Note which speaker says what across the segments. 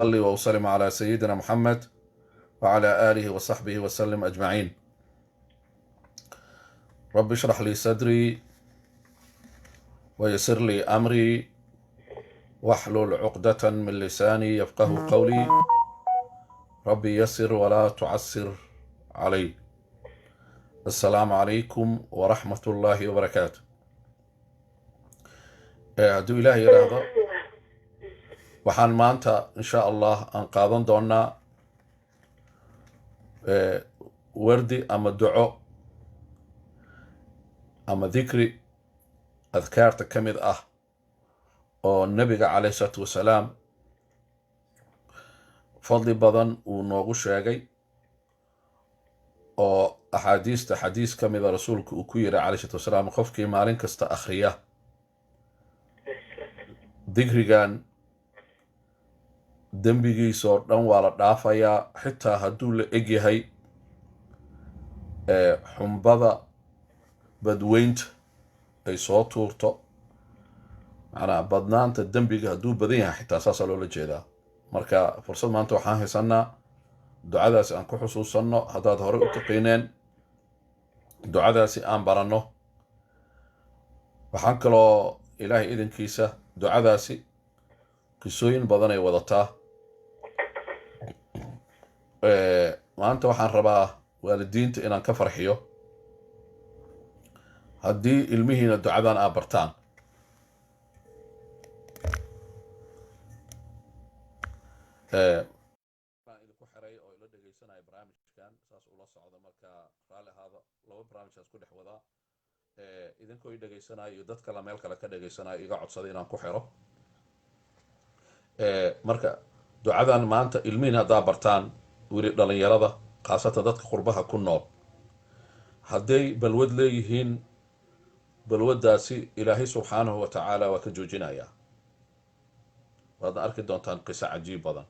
Speaker 1: صلي وسلم على سيدنا محمد وعلى آله وصحبه وسلم أجمعين. رب اشرح لي صدري ويسر لي أمري واحلل عقدة من لساني يفقه قولي. ربي يسر ولا تعسر علي. السلام عليكم ورحمة الله وبركاته. hadduu ilaah yidhaahdo waxaan maanta insha allah aan qaadan doonaa wardi ama duco ama dikri adkaarta ka mid ah oo nebiga calayhi salaatu wasalaam fadli badan uu noogu sheegay, oo axaadiista xadiis ka mida rasuulka uu ku yidhi calayhi salaatu wasalaam qofkii maalin kasta akhriya dikrigan dembigiisoo dhan waa la dhaafayaa, xitaa hadduu la eg yahay xumbada badweynta ay soo tuurto. macnaa badnaanta dembiga hadduu badan yahay xitaa saasaa loola jeedaa. marka fursad maanta waxaan haysanaa ducadaasi aan ku xusuusanno. haddaad horey u taqiineen ducadaasi aan baranno. waxaan kaloo ilaahay idankiisa ducadaasi qisooyin badan ay wadataa. maanta waxaan rabaa waalidiinta inaan ka farxiyo haddii ilmihiina ducadan aa bartaan. baan idinku xiray oo ila dhegaysanaya barnaamijkan saas ula socda, marka raalli ahaada, laba barnaamijkaas ku dhex wadaa. idinkoo i dhegaysanaya iyo dad kale meel kale ka dhegaysanaya iga codsada inaan ku xiro. marka ducadan maanta ilmihiin haddaa bartaan, weli dhalinyarada khaasatan dadka qurbaha ku nool, hadday balwad leeyihiin balwaddaasi ilaahay subxaanahu wa tacaala waa ka joojinayaa. waadna arki doontaan qiso cajiib badan.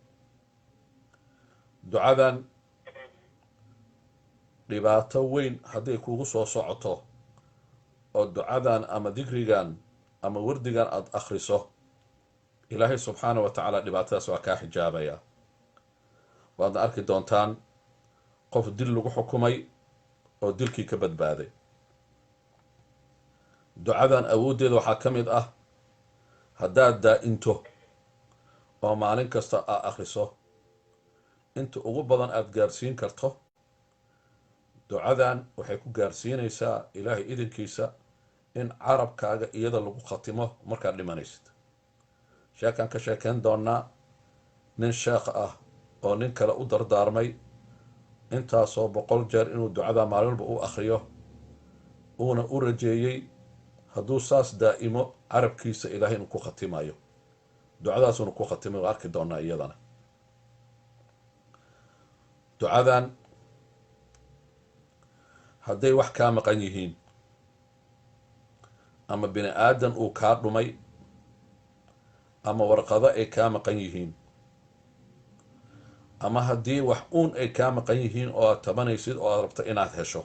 Speaker 1: ducadan dhibaato weyn hadday kugu soo socoto oo ducadan ama dikrigan ama wardigan aada akhriso, ilaahay subxaanahu wa tacaala dhibaatadaas waa kaa xijaabaya. waadna arki doontaan qof dil lagu xukumay oo dilkii ka badbaaday. ducadan awooddeeda waxaa ka mid ah haddaad daa-into oo maalin kasta aa akhriso inta ugu badan aada gaarsiin karto. ducadan waxay ku gaarsiinaysaa ilaahay idankiisa in carabkaaga iyada lagu khatimo markaad dhimanaysid. sheekaan ka sheekayn doonaa nin sheekh ah oo nin kale u dardaarmay intaasoo 100 jeer inuu ducada maalin walba u akhriyo, uuna u rajeeyey hadduu saas daa'imo carabkiisa ilaahay inuu ku khatimayo. ducadaasuna ku khatimay waa arki doonaa iyadana. ducadan hadday wax kaa maqan yihiin ama bini aadan uu kaa dhumay ama warqado ay kaa maqan yihiin ama haddii wax uun ay kaa maqan yihiin oo aad tabanaysid oo aad rabto inaad hesho,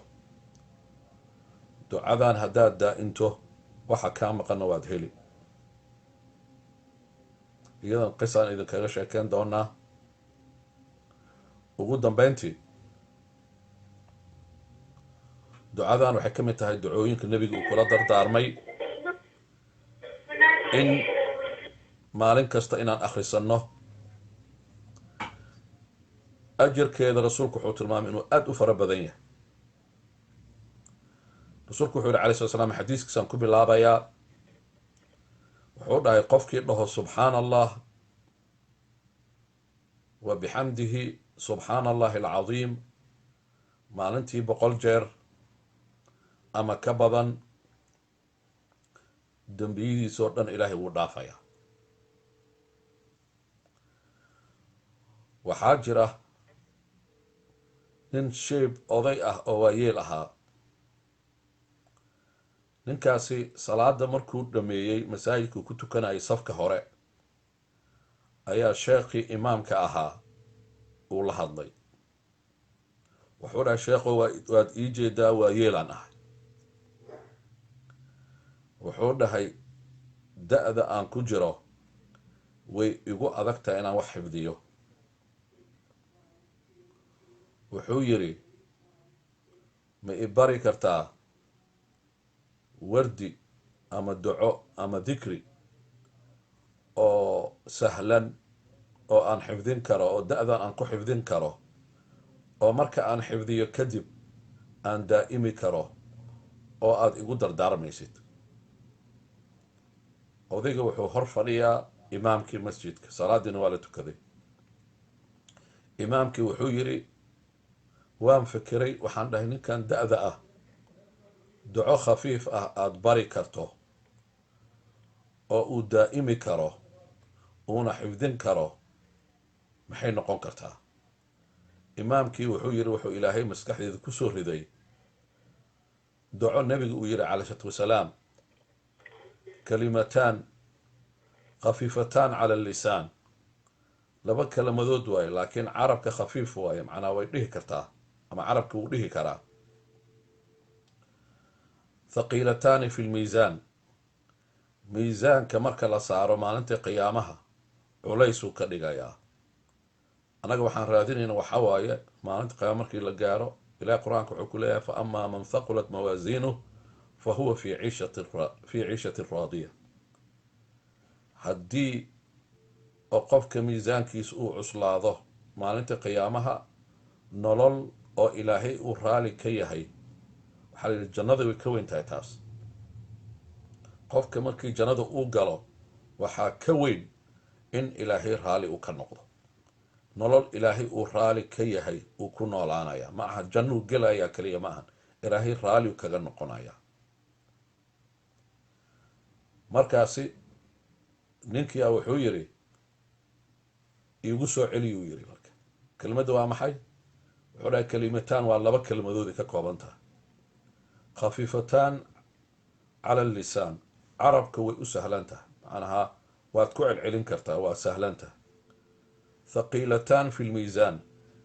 Speaker 1: ducadan haddaad daa-into waxa kaa maqanna waad heli. iyadan qisaan idinkaga sheekeyn doonaa. ugu dambeyntii ducadan waxay ka mid tahay ducooyinka nebiga uu kula dardaarmay in maalin kasta inaan akhrisanno. ajarkeeda rasuulku wuxuu tilmaamay inuu aada u fara badan yahay. rasuulku wuxuu yihi alayhi salatu wasalaam, xadiiskiisaan ku bilaabayaa. wuxuu dhahay qofkii dhaho subxaana allah wa bixamdihi subxaana allahi alcadiim maalintii 100 jeer ama ka badan, dembiyadiisoo dhan ilaahay wuu dhaafayaa. waxaa jira nin sheeb oday ah oo waayeel ahaa. ninkaasi salaada markuu dhameeyey masaajidkuu ku tukanayay safka hore ayaa sheekhii imaamka ahaa uu la hadlay. wuxuu dhahay, sheekho waad ii jeedaa waayeelaan ahay. wuxuu dhahay, da-da aan ku jiro way igu adag tahay inaan wax xifdiyo. wuxuu yidhi ma i bari kartaa wardi ama duco ama dikri oo sahlan oo aan xifdin karo oo da'dan aan ku xifdin karo oo marka aan xifdiyo kadib aan daa'imi karo oo aad igu dardaarmaysid. odayga wuxuu hor fadhiyaa imaamkii masjidka, salaadiina waa la tukaday. imaamkii wuxuu yidhi waan fikiray, waxaan dhahay ninkan da'da ah duco khafiif ah aad bari karto oo uu daa'imi karo uuna xifdin karo maxay noqon kartaa? imaamkii wuxuu yidhi wuxuu ilaahay maskaxdeeda ku soo riday duco nebiga uu yidhi calayhi salaatu wasalaam kalimataan khafiifataan cala allisaan, laba kelmadood waaye laakiin carabka khafiif waaye, macnaa way dhihi kartaa ama carabka wuu dhihi karaa. thaqiilataani fi lmiisaan, miisaanka marka la saaro maalinta qiyaamaha culaysuu ka dhigayaa. annaga waxaan raadinayna waxa waaye maalinta qiyaama markii la gaaro ilahay qur-aanka wuxuu ku leeyahay fa amaa man thaqulat mawaasiinuh fa huwa fii ciishatin raadiya. haddii oo qofka miisaankiisa uu cuslaado maalinta qiyaamaha, nolol oo ilaahay uu raali ka yahay, waxaa la yidhi jannada way ka weyn tahay taas. qofka markii jannada uu galo waxaa ka weyn in ilaahay raali uu ka noqdo. nolol ilaahay uu raali ka yahay uu ku noolaanaya, ma aha jannuu gelaya keliya, ma ahan ilaahay raaliu kaga noqonaya. markaasi ninkia wuxuu yidhi iigu soo celiyuu yidhi. marka kelmadda waa maxay? wuxuu dhahay kalimataan waa laba kelmadoodi ka kooban tahay, khafiifataan cala allisaan, carabka way u sahlan tahay, macnaha waad ku celcelin kartaa, waa sahlan tahay. thaqiilataan fi lmiisaan,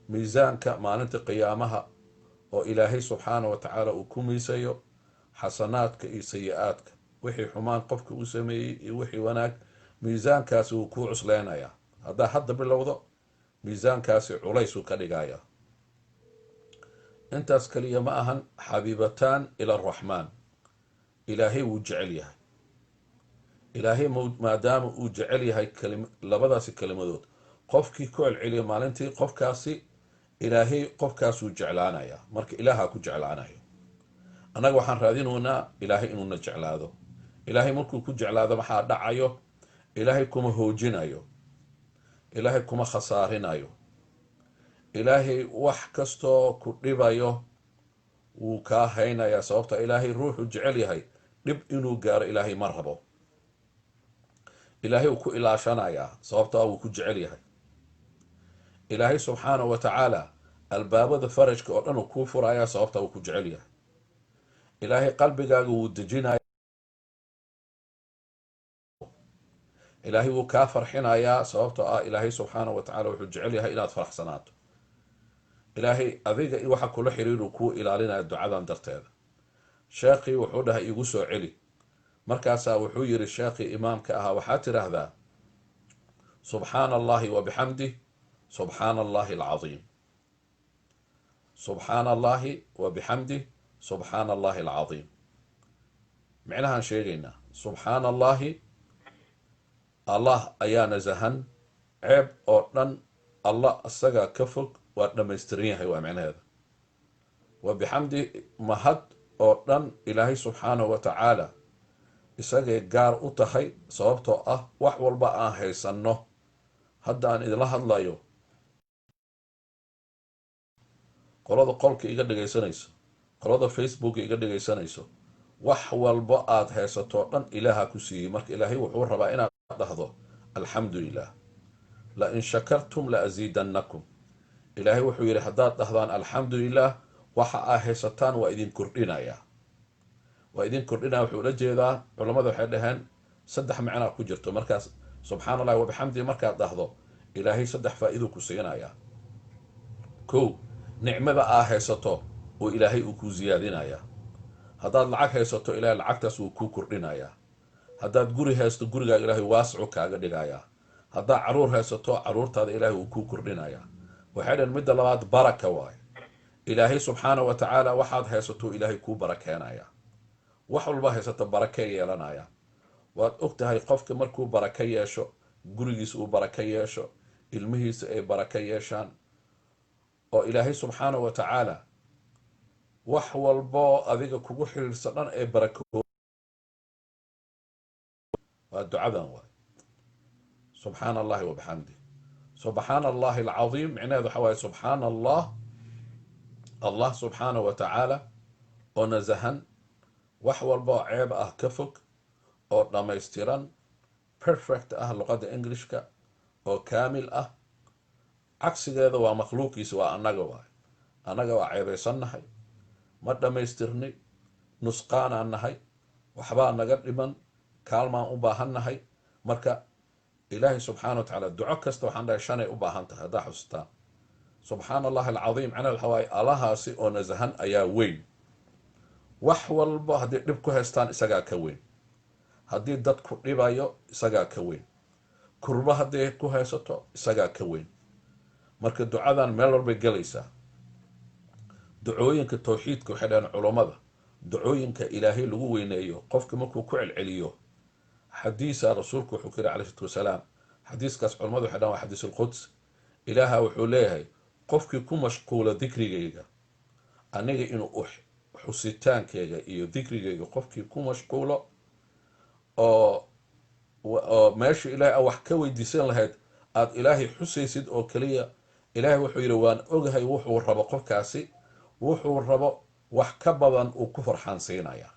Speaker 1: miisaanka maalinta qiyaamaha oo ilaahay subxaana wa tacaala uu ku miisayo xasanaadka iyo sayi-aadka, wixii xumaan qofka uu sameeyey iyo wixii wanaag, miisaankaasi wuu kuu cusleynayaa. haddaa hadda bilowdo miisaankaasi culaysuu ka dhigaya. intaas kaliya ma ahan, xabiibataan ila araxmaan, ilaahay wuu jecel yahay. ilaahay maadaama uu jecel yahay labadaasi kelimadood, qofkii ku celceliya maalintii qofkaasi ilaahay qofkaasuu jeclaanayaa, marka ilaaha ku jeclaanayo. annaga waxaan raadinaynaa ilaahay inuuna jeclaado. ilaahay markuu ku jeclaado maxaa dhacayo? ilaahay kuma hoojinayo, ilaahay kuma khasaarinayo, ilaahay wax kastoo ku dhibayo wuu kaa haynayaa. sababta ilaahay ruuxuu jecel yahay dhib inuu gaaro ilaahay ma rabo. ilaahay uu ku ilaashanayaa, sababta wuu ku jecel yahay. ilaahay subxaanahu wa tacaala albaabada farajka oo dhan uu kuu furayaa, sababta wuu ku jecel yahay. ilaahay qalbigaaga wuu dejinaya, ilaahay wuu kaa farxinayaa, sababtoo ah ilaahay subxaanahu wa tacaala wuxuu jecel yahay inaad faraxsanaato. ilaahay adiga iyo waxa kula xiriiru kuu ilaalinaya ducadan darteeda. sheekhii wuxuu dhahay igu soo celi. markaasaa wuxuu yidhi sheekhii imaamka ahaa, waxaad tidhaahdaa subxaana allahi wa bixamdih subxaana allahi alcadiim, subxaana allahi wa bixamdih subxaana allahi alcadiim. micnahaan sheegaynaa, subxaana allahi, allah ayaa nasahan, ceeb oo dhan allah isagaa ka fog, waa dhammaystiran yahay, waa micnaheeda. wa bixamdi, mahad oo dhan ilaahay subxaanahu wa tacaala isagay gaar u tahay, sababtoo ah wax walba aan haysanno hadda aan idinla hadlayo, qolada qolka iga dhegaysanayso, qolada facebooka iga dhegaysanayso, wax walba aad haysato dhan ilaaha ku siiyey. marka ilaahay wuxuu rabaa inaad dhahdo alxamdu lilah, la in shakartum la asiidannakum. ilaahay wuxuu yidhi haddaad dhahdaan alxamdu lilah, waxa aad haysataan waa idin kordhinayaa, waa idin kordhinaya. wuxuu la jeedaa, culammada waxay dhaheen saddex macnaa ku jirto. markaas subxaana allahi wabixamdi markaad dhahdo, ilaahay saddex faa'iiduu ku siinayaa. kow, nicmada aa haysato oo ilaahay uu kuu siyaadinayaa. haddaad lacag haysato, ilaahay lacagtaas wuu kuu kordhinayaa. haddaad guri haysato, gurigaaga ilaahay waasicu kaaga dhigayaa. haddaad caruur haysato, caruurtaada ilaahay wuu kuu kordhinayaa. waxay dhaheen midda labaad baraka waaye, ilaahay subxaana wa tacaala waxaad haysato ilaahay kuu barakeenaya. wax walba haysato barake yeelanaya. waad og tahay qofka markuu baraka yeesho, gurigiisa uu baraka yeesho, ilmihiisa ay baraka yeeshaan, oo ilaahay subxaana wa tacaala wax walboo adiga kugu xiriirsa dhan ee barako. waa ducadan waay subxaana allahi wabixamdih. subxaana allahi alcadiim micnaheedu waxa waaye subxaana allah subxaana wa tacaala oo nasahan, wax walba oo ceeb ah ka fog, oo dhammaystiran, perfect ah luqadda englishka, oo kaamil ah. cagsigeeda waa makhluuqiisa, waa annaga waay. annaga waa ceebaysannahay, ma dhammaystirni, nusqaanaan nahay, waxbaa naga dhiman, kaalmaan u baahannahay. marka ilaahay subxaana wa tacaala duco kasta waxaan dhahay shanay u baahan tahay haddaa xustaan. subxaana allahi alcadiim macnaha waxa waaye allahaasi oo nasahan ayaa weyn. wax walba haddii dhib ku haystaan isagaa ka weyn. haddii dad ku dhibayo isagaa ka weyn. kurba hadday ku haysato isagaa ka weyn. marka ducadan meel walbay gelaysaa. ducooyinka tawxiidka waxay dhahaan culummada, ducooyinka ilaahay lagu weyneeyo qofka markuu ku celceliyo. xadiisa rasuulku wuxuu ku yiri calayhi salaatu wasalaam, xadiiskaas culummadu waxay dhahaan waa xadiis alquds. ilaaha wuxuu leeyahay qofkii ku mashquula dikrigayga, aniga inuu xusitaankayga iyo dikrigayga qofkii ku mashquulo oo meesha ilaahay a wax ka weydiisan lahayd aad ilaahay xusaysid oo keliya, ilaahay wuxuu yidhi waan ogahay wuxuu rabo qofkaasi, wuxuu rabo wax ka badan uu ku farxaan siinaya.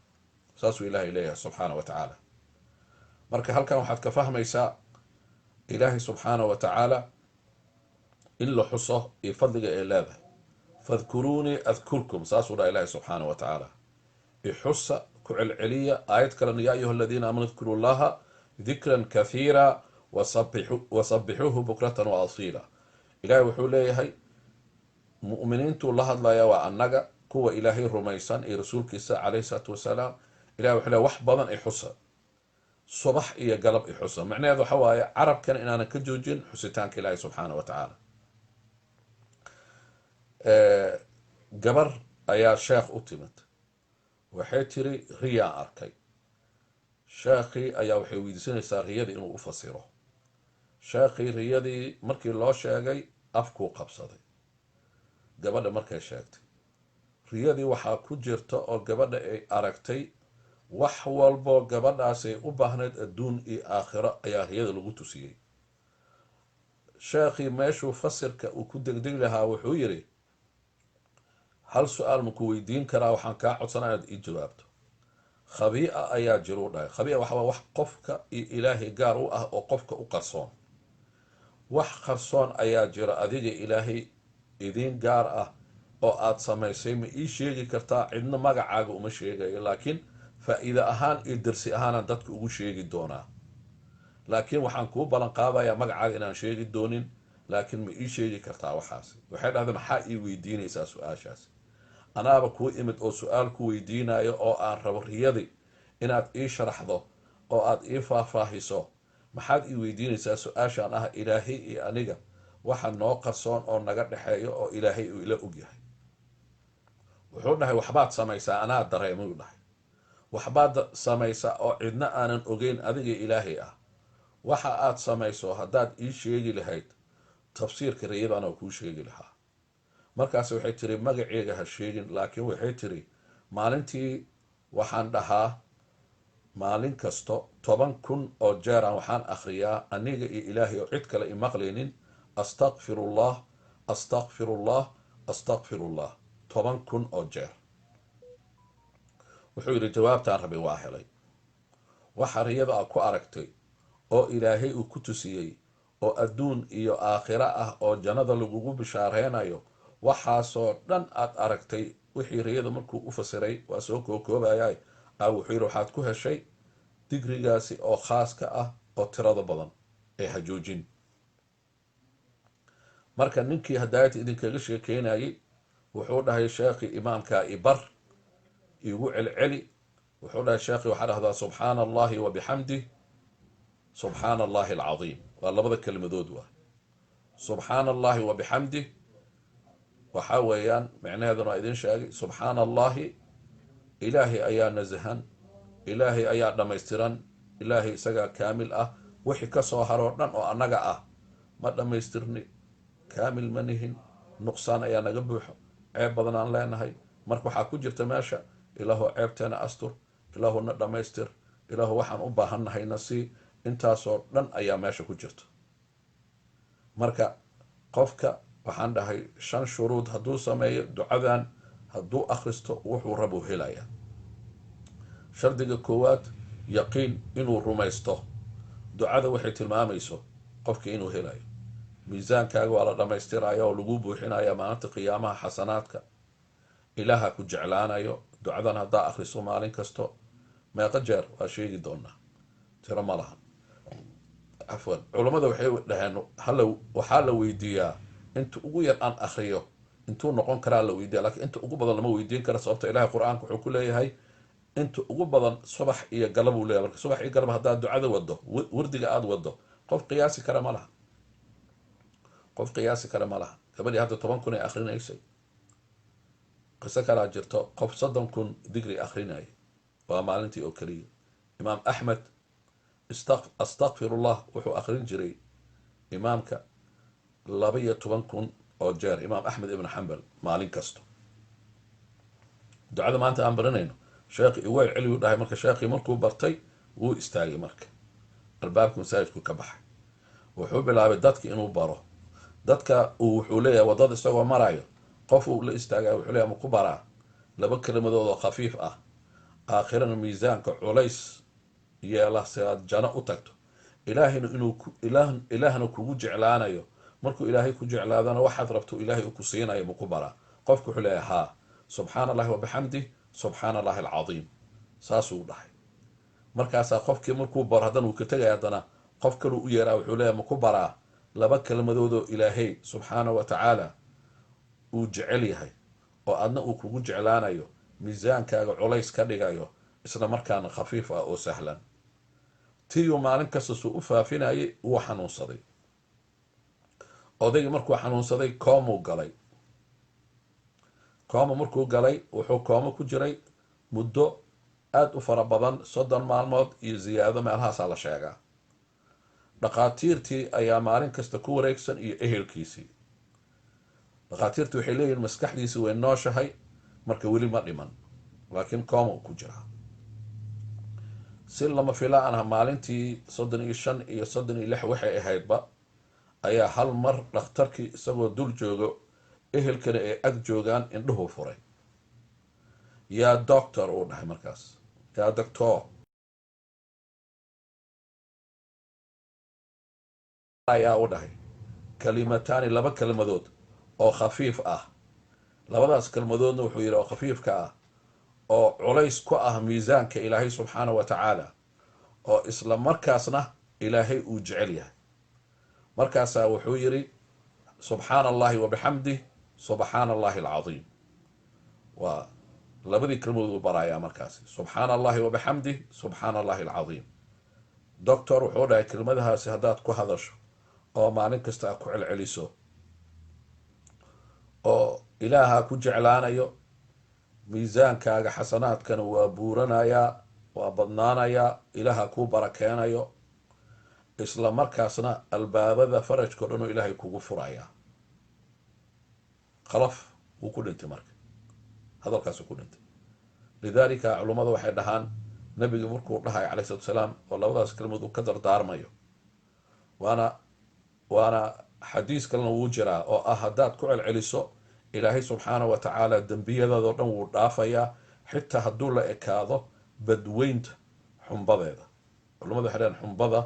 Speaker 1: saasuu ilaahay leeyahay subxaana wa tacaala. marka halkan waxaad ka fahmaysaa ilaahay subxaana wa tacaala in la xuso iyo fadliga ay leedahay. fadkuruunii adkurkum, saasuu dhaha ilaahay subxaana wa tacaala. ixusa ku celceliya. aayad kalena yaa ayuha aladiina aamanu adkuru llaha dikran kathiira wasabixuuhu bukratan wa asiila. ilaahay wuxuu leeyahay mu'miniintuu la hadlaya waa annaga kuwa ilaahay rumaysan iyo rasuulkiisa calayhi salaatu wasalaam. ilahay wuxuu leeyahay wax badan i xusa, subax iyo galab i xusa. macnaheedu waxa waaye carabkan inaanan ka joojin xusitaanka ilaahay subxaana wa tacaala. gabar ayaa sheekh u timid, waxay tiri riyaan arkay. sheekhii ayaa waxay weydiisanaysaa riyadii inuu u fasiro. sheekhii riyadii markii loo sheegay afkuu qabsaday. gabadha markay sheegtay riyadii waxaa ku jirta oo gabadha ay aragtay wax walboo gabadhaasay u baahnayd adduun iyo aakhiro ayaa riyada lagu tusiyey. sheekhii meeshuu fasirka uu ku degdeg lahaa wuxuu yidhi, hal su-aal maku weydiin karaa? waxaan kaa codsanaa inaad ii jawaabto. khabii'a ayaa jiruu dhahay. khabii'a waxaa wax qofka iyo ilaahay gaar u ah oo qofka u qarsoon. wax qarsoon ayaa jira adiga ilaahay idiin gaar ah oo aad samaysay, ma ii sheegi kartaa? cidna magacaaga uma sheegayo, laakiin faa'iide ahaan iyo darsi ahaanaan dadka ugu sheegi doonaa. laakiin waxaan kuu ballan qaadayaa magacaaga inaan sheegi doonin, laakiin ma ii sheegi kartaa waxaasi? waxay dhahdeen maxaa ii weydiinaysaa su-aashaasi? anaaba kuu imid oo su-aal ku weydiinayo oo aan rabo riyadii inaad ii sharaxdo oo aad ii faahfaahiso. maxaad ii weydiinaysaa su-aashaan ah ilaahay iyo aniga waxa noo qarsoon oo naga dhexeeyo oo ilaahay uu ila ogyahay? wuxuu dhahay waxbaad samaysaa, anaa dareemuu dhahay. waxbaad samaysaa oo cidna aanan ogeyn, adiga ilaahay ah. waxa aad samayso haddaad ii sheegi lahayd tafsiirka riyadana oo kuu sheegi lahaa. markaas waxay tiri magaceega ha sheegin, laakiin waxay tiri maalintii waxaan dhahaa maalin kasto 10,000 oo jeeraan waxaan akhriyaa aniga iyo ilaahay oo cid kale i maqlaynin, astaqfirullah astaqfirullah astaqfirullah 10,000 oo jeer. wuxuu yidhi jawaabtaan rabay waa helay. waxa riyada a ku aragtay oo ilaahay uu ku tusiyey oo adduun iyo aakhiro ah oo jannada lagugu bishaareynayo, waxaasoo dhan aad aragtay. wixii riyada markuu u fasiray waa soo kookoobayay wuxuu yidhi waxaad ku heshay digrigaasi oo khaaska ah oo tirada badan ee hajoojin. marka ninkii hadaayata idinkaga sheekeynayay wuxuu dhahay sheekhii imaamkaa ibar igu celceli. wuxuu dhahay sheekhii waxaa dhahdaa subxaana allahi wa bixamdih subxaana allahi alcadiim. waa labada kelmadood waa subxaana allahi wa bixamdih waxaa weeyaan micnaheeduna waa idin sheegay subxaana allahi, ilaahay ayaa nasahan, ilaahay ayaa dhammaystiran, ilaahay isagaa kaamil ah. wixii ka soo haroo dhan oo annaga ah ma dhammaystirni, kaamil ma nihin, nuqsaan ayaa naga buuxo, ceeb badan aan leenahay. marka waxaa ku jirta meesha ilaahu ceebteena astur, ilaahu na dhammaystir, ilaahu waxaan u baahannahayna sii. intaasoo dhan ayaa meesha ku jirta. marka qofka waxaan dhahay 5 shuruud hadduu sameeyo ducadan, hadduu akhristo wuxuu rabuu helaya. shardiga koowaad yaqiin, inuu rumaysto ducada waxay tilmaamayso qofka inuu helayo. miisaankaaga waa la dhammaystiraya oo lagu buuxinaya maalinta qiyaamaha xasanaadka. ilaaha ku jeclaanayo ducadan haddaa akhriso maalin kasto. meeqa jeer waa sheegi doonaa, tiro ma laha. cafwan, culammada waxay dhaheen waxaa la weydiiyaa inta ugu yar aan akhriyo intuu noqon karaa la weydiiya, laakiin inta ugu badan lama weydiin kara, sababto ilahay qur-aanka wuxuu ku leeyahay inta ugu badan subax iyo galab uu leeyahay. marka subax iyo galab haddaad ducada wado, wardiga aada wado, qof qiyaasi kara ma laha. gabadhii hadda 10 kun ay akhrinaysay. qiso kalaa jirto, qof 30 kun digri akhrinaya waa maalintii oo keliya. imaam axmed astakfirullah wuxuu akhrin jiray imaamka 12 kun oo jeer, imaam axmed ibn xambal maalin kasto. ducada maanta aan baranayno sheekhi iweel celiyu dhahay. marka sheekhii markuu bartay wuu istaagay, marka albaabka masaajidku ka baxay, wuxuu bilaabay dadka inuu baro. dadka wuxuu leeyahay wadada isagoo marayo qof uu la istaagay, wuxuu leeyahay maku baraa 2 kelimadood oo khafiif ah, aakhirana miisaanka culays yeela si aad jano u tagto, ilaahna kugu jeclaanayo. markuu ilaahay ku jeclaadana waxaad rabto ilaahay uu ku siinayo maku baraa. qofku wuxuu leeyahay haa, subxaana allahi wabixamdih, subxaana allahi alcadiim, saasuu dhahay. markaasaa qofkii markuu baro haddana uu ka tegaya, haddana qof kaluu u yeeraa, wuxuu leeyahay maku baraa 2 kelmadoodoo ilaahay subxaana wa tacaala uu jecel yahay oo adna uu kugu jeclaanayo, miisaankaaga culays ka dhigayo, isla markaana khafiif ah oo sahlan. tiiyuu maalin kasta suu u faafinayay wuu xanuunsaday. odaygii markuu xanuunsaday koomuu galay. kooma markuu galay wuxuu koomo ku jiray muddo aada u fara badan, 30 maalmood iyo ziyaado meelahaasaa la sheegaa. dhaqaatiirtii ayaa maalin kasta ku wareegsan iyo ehelkiisii. dhaqaatiirtii waxay leeyihin maskaxdiisii way nooshahay, marka weli ma dhiman, laakiin kooma uu ku jiraa. si lama filaan ah maalintii 35 iyo 36 waxay ahaydba, ayaa hal mar dhakhtarkii isagoo dul joogo, ehelkana ay ag joogaan, indhuhu furay. yaa doctor uu dhahay markaas, yaa doctor ayaa u dhahay kalimataani, 2 kelmadood oo khafiif ah. 2daas kelmadoodna wuxuu yidhi oo khafiifka ah, oo culays ku ah miisaanka ilaahay subxaana wa tacaala, oo isla markaasna ilaahay uu jecel yahay. markaasaa wuxuu yidhi subxaana allahi wabixamdih, subxaana allahi alcadiim. waa 2dii kelmadood uu barayaa markaasi, subxaana allahi wabixamdih, subxaana allahi alcadiim. doctor wuxuu dhahay kelmadahaasi haddaad ku hadasho oo maalin kasta aad ku celceliso, oo ilaaha ku jeclaanayo, miisaankaaga xasanaadkana waa buuranayaa, waa badnaanayaa, ilaaha kuu barakeenayo, isla markaasna albaabada farajko dhan oo ilaahay kugu furayaa. khalaf wuu ku dhintay, marka hadalkaasuu ku dhintay. lidaalika culummadu waxay dhahaan nabiga markuu dhahay calayhi salatu wasalaam oo 2daas kelmood uu ka dardaarmayo, waana xadiis kalena wuu jiraa oo ah haddaad ku celceliso ilaahay subxaana wa tacaala dembiyadaadoo dhan wuu dhaafayaa, xitaa hadduu la ekaado badweynta xumbadeeda. culamadu waxay dhahaan xumbada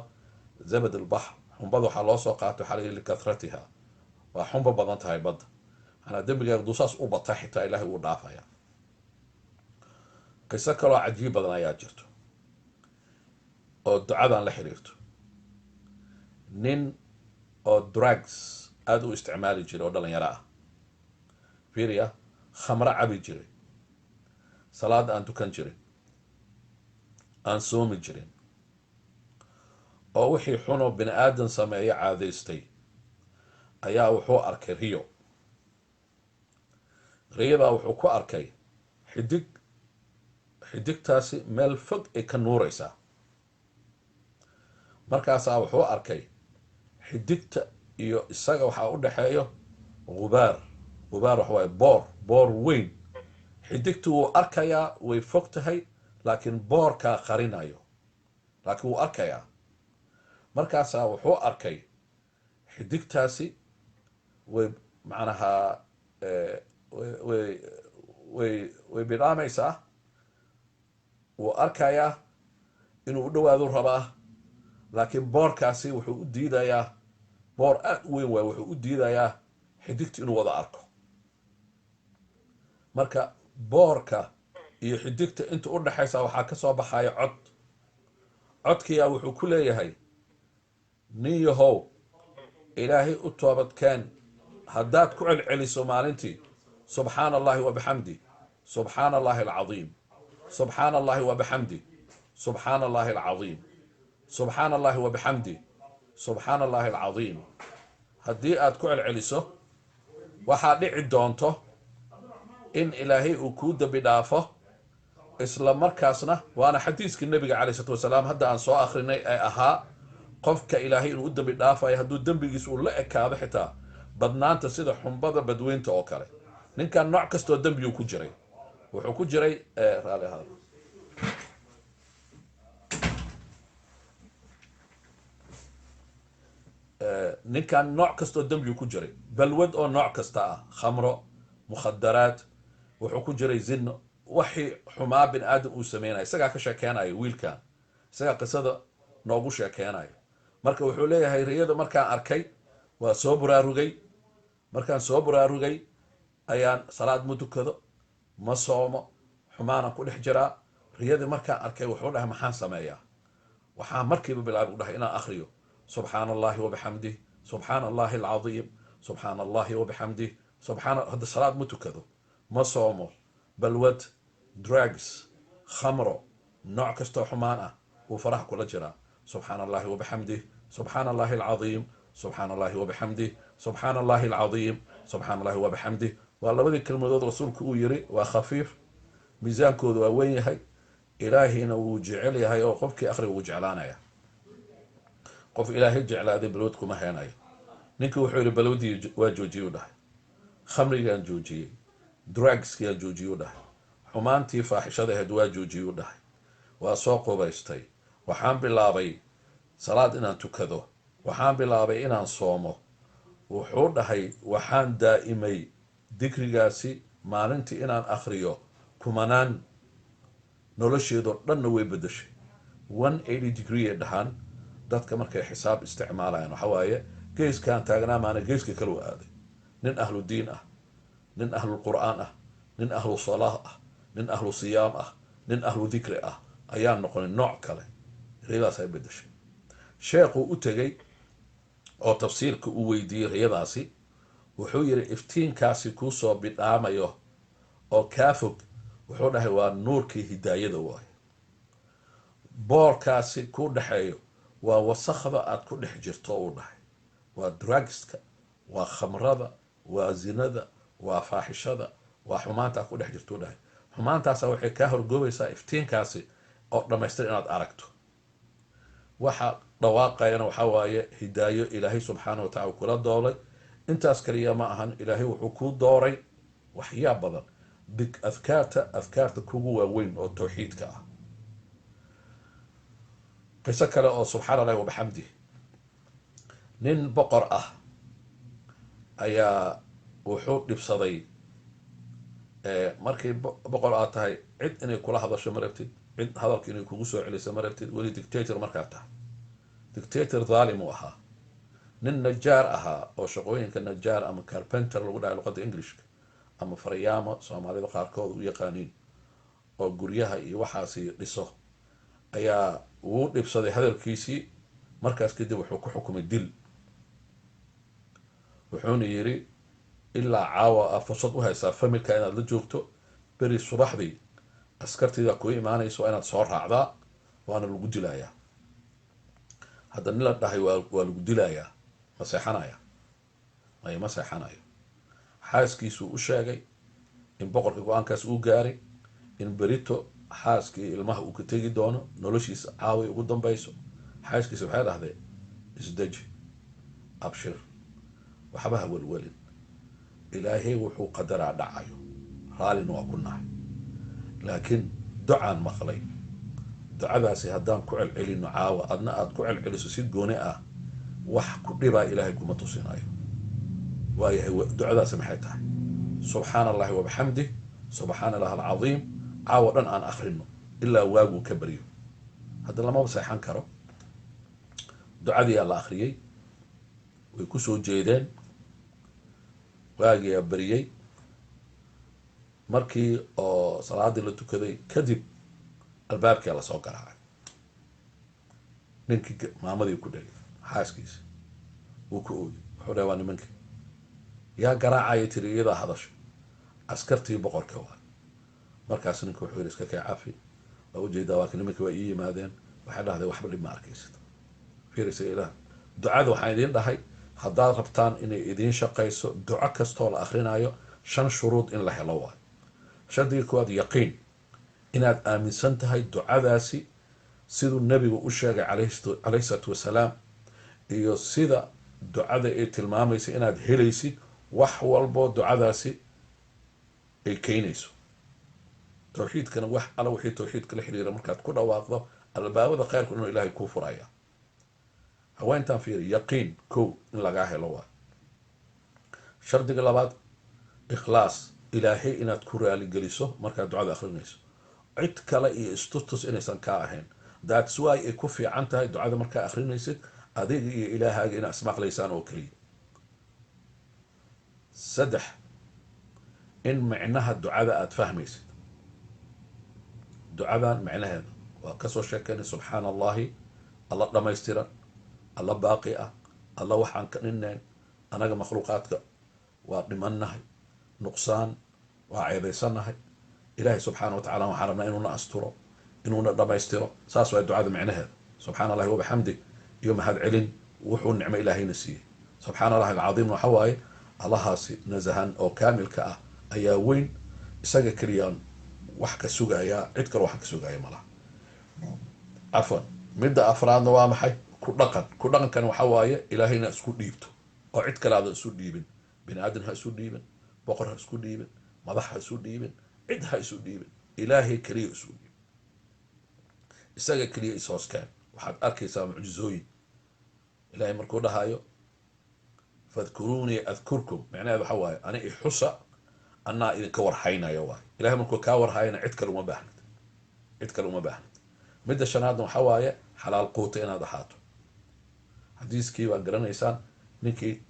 Speaker 1: zabad albaxr, xumbada waxaa loo soo qaato waxaa la yidhi likahratiha, waa xumba badan tahay badda, manaa dembigaaga duu saas u bata xitaa ilaahay wuu dhaafaya. qiso kaloo cajiib badan ayaa jirto oo ducadan la xiriirto. nin oo drugs aada u isticmaali jiray oo dhalinyaro ah, fiiriya, khamro cabi jiray, salaad aan tukan jirin, aan soomi jirin, oo wixii xunoo bini aadan sameeyo caadaystay, ayaa wuxuu arkay riyo. riyadaa wuxuu ku arkay xidig, xidigtaasi meel fog ay ka nuuraysaa. markaasaa wuxuu arkay xidigta iyo isaga waxaa u dhexeeyo gubaar. gubaar waxa waaye boor weyn. xidigtu wuu arkayaa, way fog tahay, laakiin boorkaa qarinayo, laakiin wuu arkayaa. markaasaa wuxuu arkay xidigtaasi way macnaha way bidhaamaysaa. wuu arkayaa inuu u dhowaadu rabaa, laakiin boorkaasi wuxuu u diidayaa, boor aad u weyn waay, wuxuu u diidayaa xidigtu inuu wada arko. marka boorka iyo xidigta inta u dhexaysa waxaa ka soo baxaya cod. codkiyaa wuxuu ku leeyahay, nin yahow ilaahay u toobadkeen haddaad ku celceliso maalintii subxaana allahi wabixamdi, subxaana allahi alcadiim, subxaana allahi wabixamdi, subxaana allahi alcadiim, subxaana allahi wabixamdi, subxaana allahi alcadiim. haddii aad ku celceliso waxaa dhici doonto in ilaahay uu kuu dembi dhaafo. isla markaasna waana xadiiskii nabiga calayhi salaatu wasalaam hadda aan soo akrinay ee ahaa qofka ilaahay inuu u dembi dhaafayo hadduu dembigiis uu la ekaado xitaa badnaanta sida xumbada badweynta oo kale. ninkan nooc kastoo dembiyuu ku jiray. wuxuu ku jiray raali ahaada, ninkan nooc kastoo dembiyuu ku jiray, balwad oo nooc kasta ah, khamro, mukhadaraad, wuxuu ku jiray zino, waxii xumaa bin aadam uu sameynaya. isagaa ka sheekeynayo wiilkan, isagaa qisada noogu sheekeynayo. marka wuxuu leeyahay riyada markaan arkay waa soo buraarugay. markaan soo buraarugay ayaan salaad ma tukado, ma soomo, xumaanan ku dhex jiraa. riyadii markaan arkay wuxuu dhahay maxaan sameeyaa? waxaan markiiba bilaabay u dhahay inaan akhriyo subxaana allahi wabixamdih, subxaana allahi alcadiim, subxaana allahi wabixamdih, hadda salaad ma tukado, ma soomo, balwad, drugs, khamro, nooc kastoo xumaan ah wuu faraha kula jiraa. subxaana allahi wabixamdih, subxaana allahi alcadiim, subxaana allahi wabixamdih, subxaana allahi alcadiim, subxaana allahi wabixamdih. waa labadii kelmadood rasuulku uu yiri, waa khafiif, miisaankoodu waa weyn yahay, ilaahiyna wuu jecel yahay oo qofkii akhriga wuu jeclaanaya. qof ilaahay jeclaaday balwad kuma heenayo. ninkii wuxuu yihi balwadii waa joojiyey u dhahay, khamrigaan joojiyey, drugskiaan joojiyey u dhahay, xumaantii faaxishada ahayd waa joojiyey u dhahay, waa soo qubaystay, waxaan bilaabay salaad inaan tukado, waxaan bilaabay inaan soomo. wuxuu dhahay waxaan daa'imay dikrigaasi maalintii inaan akhriyo kumanaan. nolosheedoo dhanna way bedeshay. 180 degree ay dhahaan dadka markay xisaab isticmaalayaan. waxa waaye geeskaan taagnaa maana geeska kale u aaday. nin ahlu diin ah, nin ahlu qur'aan ah, nin ahlu salaah ah, nin ahlu siyaam ah, nin ahlu dikri ah ayaan noqonay nooc kale. riyadaas ay bedeshay. sheekhuu u tegey oo tafsiirka uu weydiiyey riyadaasi. wuxuu yidhi iftiinkaasi kuu soo bidhaamayo oo kaa fog, wuxuu dhahay waa nuurkii hidaayada waayo. boorkaasi kuu dhexeeyo waa wasakhda aad ku dhex jirto uu dhahay. waa drugska, waa khamrada, waa zinada, waa faaxishada, waa xumaanta aad ku dhex jirto u dhahay. xumaantaasa waxay kaa horgoobaysaa iftiinkaasi oo dhammaystir inaad aragto. waxa dhawaaqayana waxaa waaye hidaayo ilaahay subxaana wa tacala kula doolay. intaas kaliya ma ahan, ilaahay wuxuu kuu dooray waxyaa badan, afkaarta kugu waaweyn oo tawxiidka ah. qiso kale oo subxaana allahi wabixamdih. nin boqor ah ayaa wuxuu dhibsaday, markii boqor aad tahay cid inay kula hadasho ma rabtid, cid hadalka inay kugu soo celiso ma rabtid. weli dictator markaad tahay, dictator dhaalim uu ahaa. nin najaar ahaa oo shaqooyinka najaar ama carpenter lagu dhahay luqadda englishka, ama faryaamo soomaalida qaarkood u yaqaaniin, oo guryaha iyo waxaasi dhiso, ayaa wuu dhibsaday hadalkiisii. markaas kadib wuxuu ku xukumay dil. wuxuuna yidhi ilaa caawa aad fursad u haysaa familka inaad la joogto, beri subaxdii askartiida ku imaanayso waa inaad soo raacdaa, waana lagu dilayaa. hadda nin la dhahay waa lagu dilayaa, ma seexanaya? maya, ma seexanayo. xaaskiisuu u sheegay, in boqorka go-aankaas uu gaaray in berito xaaskii ilmaha uu ka tegi doono noloshiisa caaway ugu dambayso. xaaskiisa waxay dhahdee isdeji, abshir, waxba ha welwelin, ilaahay wuxuu qadaraa dhacayo, raallina waa ku nahay. laakiin ducaan maqlay, ducadaasi haddaan ku celcelino caawa adna aad ku celceliso si gooni ah, wax ku dhibaa ilaahay kuma tusinayo. waayahay ducadaasi maxay tahay? subxaana allahi wabixamdih, subxaana allah alcadiim, caawa dhan aan akrino ilaa waaguu ka baryo. hadda lamaba seexan karo. ducadiyaa la akriyey, way ku soo jeedeen, waagiyaa baryey. markii oo salaadii la tukaday kadib albaabkia lasoo garaacay. ninkii maamadii ku dhegay xaaskiisa wuu ka ooyey, wuxuu dhahay waa nimankii. yaa garaacaya tiri, iyadaa hadasho. askartii boqorka waa. markaas ninka wuxuu yidhi iska kee cafi, waa ujeedaa waa ka nimankii waa ii yimaadeen, waxay dhahdeen waxba dhib ma arkaysid. fiirisa ilaah, ducada waxaan idiin dhahay haddaad rabtaan inay idiin shaqayso, duco kastoo la akrinaayo 5 shuruud in la helo waayo. shardiga koowaad yaqiin, inaad aaminsan tahay ducadaasi siduu nebigu u sheegay calayhi salaatu wasalaam, iyo sida ducada ay tilmaamaysa inaad helaysid wax walboo ducadaasi ay keenayso. tawxiidkana wax alla wixii tawxiidka la xiriira markaad ku dhawaaqdo, albaabada khayrku inuu ilaahay kuu furaya. haweentaan fiiri, yaqiin kow in lagaa helo waayo. shardiga labaad, ikhlaas, ilaahay inaad ku raaligeliso markaad ducada akrinayso, cid kale iyo istustus inaysan kaa ahayn. that's why ay ku fiican tahay ducada markaa akrinaysid adiga iyo ilaahaaga inaad ismaqlaysaan oo keliya. 3, in micnaha ducada aad fahmaysid. ducadan micnaheeda waa kasoo sheekeynay, subxaana allahi, alla dhamaystiran, alla baaqi ah, alla waxaan ka dhinnayn. anaga makhluuqaadka waa dhimannahay, nuqsaan, waa ceebaysannahay. ilaahay subxaana wa tacala waxaan rabnaa inuuna asturo, inuuna dhamaystiro. saas waa ducada micnaheeda. subxaana allahi wabixamdi, iyo mahad celin wuxuu nicmo ilaahayna siiyey. subxaana allahi alcadiimna waxa waaye allahaasi nasahan oo kaamilka ah ayaa weyn, isaga keliyaan wax ka sugayaa, cid kale waxaan ka sugaya malaha. cafwan, midda afraadna waa maxay? ku dhaqan. ku dhaqankana waxa waaye ilaahayna isku dhiibto oo cid kale aadan isu dhiibin. bini aadan ha isu dhiibin, boqor ha isku dhiibin, madax ha isu dhiibin, cid ha isu dhiibin, ilaahay keliya isu dhiib, isaga keliya ishooskaan. waxaad arkaysaa mucjizooyin. ilaahay markuu dhahayo fadkuruunii adkurkum, macnaheed waxa waaye ani ixusa anaa idinka warhaynaya waay. ilahay markuu kaa warhayana cid kale uma baahnid, cid kale uma baahnid. midda shanaadna waxa waaye xalaal quuta inaad ahaato. xadiiskii baad garanaysaan, ninkii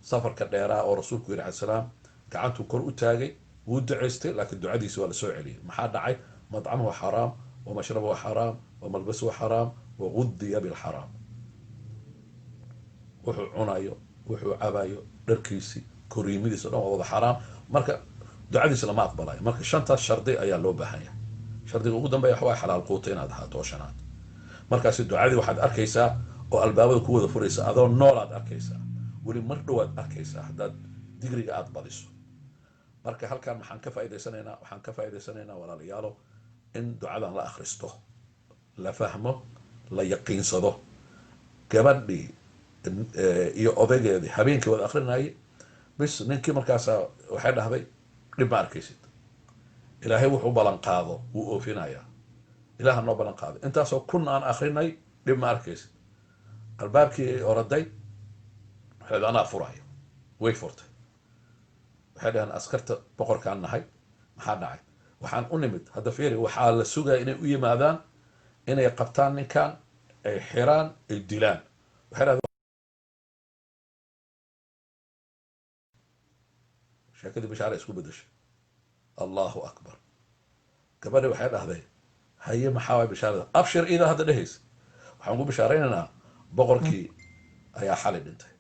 Speaker 1: safarka dheeraa oo rasuulku yidhi alayhi salaam gacantuu kor u taagay, wuu ducaystay, laakiin ducadiisi waa la soo celiyay. maxaa dhacay? madcamuhu xaraam, wamashrabuhu xaraam, wamalbasuhu xaraam, wagudiya bilxaraam. wuxuu cunayo, wuxuu cabayo, dharkiisi, koriimadiisa o dhan waa wada xaraam. marka ducadiisa lama aqbalayo. marka 5taas shardi ayaa loo baahan yahay. shardiga ugu dambeeya waxa waaye xalaal quuta inaad ahaato oo shanaad. markaasi ducadii waxaad arkaysaa oo albaabada ku wada furaysa, adoo noolaad arkaysaa, weli mar dhowaad arkaysaa haddaad digriga aad badiso. marka halkan waxaan ka faa'iidaysanaynaa walaalayaalo in ducadan la akhristo, la fahmo, la yaqiinsado. gabadhii iyo odaygeedii habeenkii wada akrinayay, bis ninkii markaasa waxay dhahday dhib ma arkaysid, ilaahay wuxuu ballan qaado wuu oofinayaa. ilaaha noo ballan qaaday, intaasoo kun aan akrinay, dhib ma arkaysid. albaabkii ay oraday, waxay anaa furayo. way furtay. waxay dhaheen askarta boqorkaan nahay, maxaa dhacay? waxaan u nimid, hadda fiiri, waxaa la sugaya inay u yimaadaan, inay qabtaan ninkan, ay xiraan, ay dilaan. waxay dhahdeen sheekadii bishaara isku bedeshay. allahu akbar. gabadhi waxay dhahday haye maxaa waay bishaarada? abshir iida hadda dhehaysa. waxaan ku bishaaraynaynaa boqorkii ayaa xali dhintay.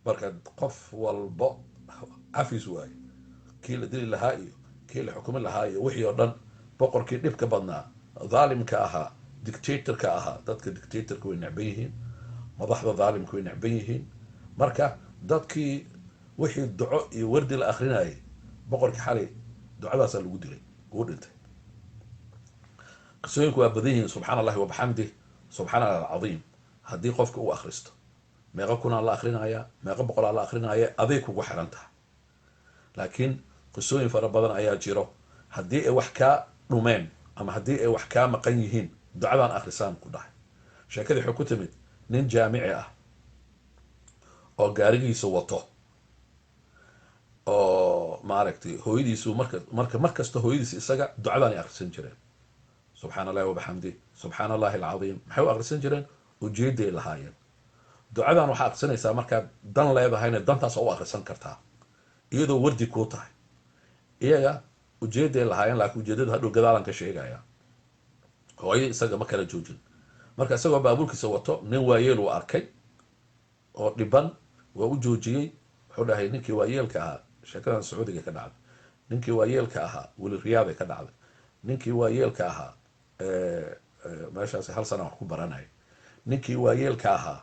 Speaker 1: marka qof walbo cafis waaye, kii la dili lahaa iyo kii la xukumi lahaa iyo wixii oo dhan. boqorkii dhibka badnaa, dhaalimka ahaa, dictatorka ahaa. dadka dictatorka way necban yihiin, madaxda dhaalimka way necban yihiin. marka dadkii wixii duco iyo wardi la akrinayay boqorkii xalay ducadaasaa lagu dilay uu dhintay. qisooyinku waa badan yihiin. subxaana allahi wabaxamdih, subxaana allahi alcadiim haddii qofka uu akhristo meeqa kunaa la akrinaya, meeqa boqolaa la akrinaya, aday kugu xiran tahay. laakiin qisooyin fara badan ayaa jiro haddii ay wax kaa dhumeen ama haddii ay wax kaa maqan yihiin ducadaan akhrisaan ku dhahay. sheekadii waxay ku timid nin jaamici ah oo gaarigiisa wato oo maaragtay hooyadiisu markasta hooyadiisa isaga ducadaanay akhrisan jireen. subxaana allahi wabaxamdi, subxaana allahi alcadiim. maxay u akhrisan jireen? ujeeday lahaayeen. ducadan waxaa akhrisanaysaa markaad dan leedahayna dantaas u akhrisan kartaa iyadoo wardi kuu tahay. iyaga ujeeday lahaayeen, laakiin ujeedada hadhow gadaalan ka sheegaya. hooyo isaga ma kala joojin. marka isagoo baabuurkiisa wato nin waayeel uu arkay oo dhiban, waa u joojiyey. wuxuu dhahay ninkii waayeelka ahaa, sheekadan sacuudiga ka dhacday, ninkii waayeelka ahaa weli riyaaday ka dhacday, ninkii waayeelka ahaa meeshaas hal sana wax ku baranay, ninkii waayeelka ahaa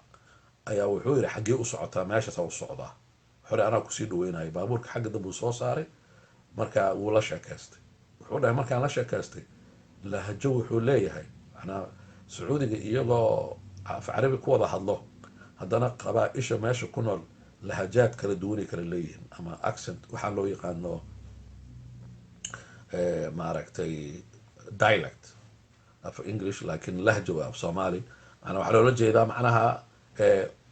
Speaker 1: ayaa wuxuu yidhi xaggee u socotaa? meeshaasa u socdaa. wuxuu dhahay anaa kusii dhaweynaya. baabuurka xagga dambe uu soo saaray, markaa wuu la sheekaystay. wuxuu dhahay markaan la sheekaystay lahajo wuxuu leeyahay, manaa sacuudiga iyagoo af carabi ku wada hadlo haddana qabaa-isha meesha ku nool lahajaad kala duwanay kala leeyihiin, ama accent waxaa loo yaqaano maaragtay dialect af english, laakiin lahjo waa af soomaali. manaa waxaa loola jeedaa macnaha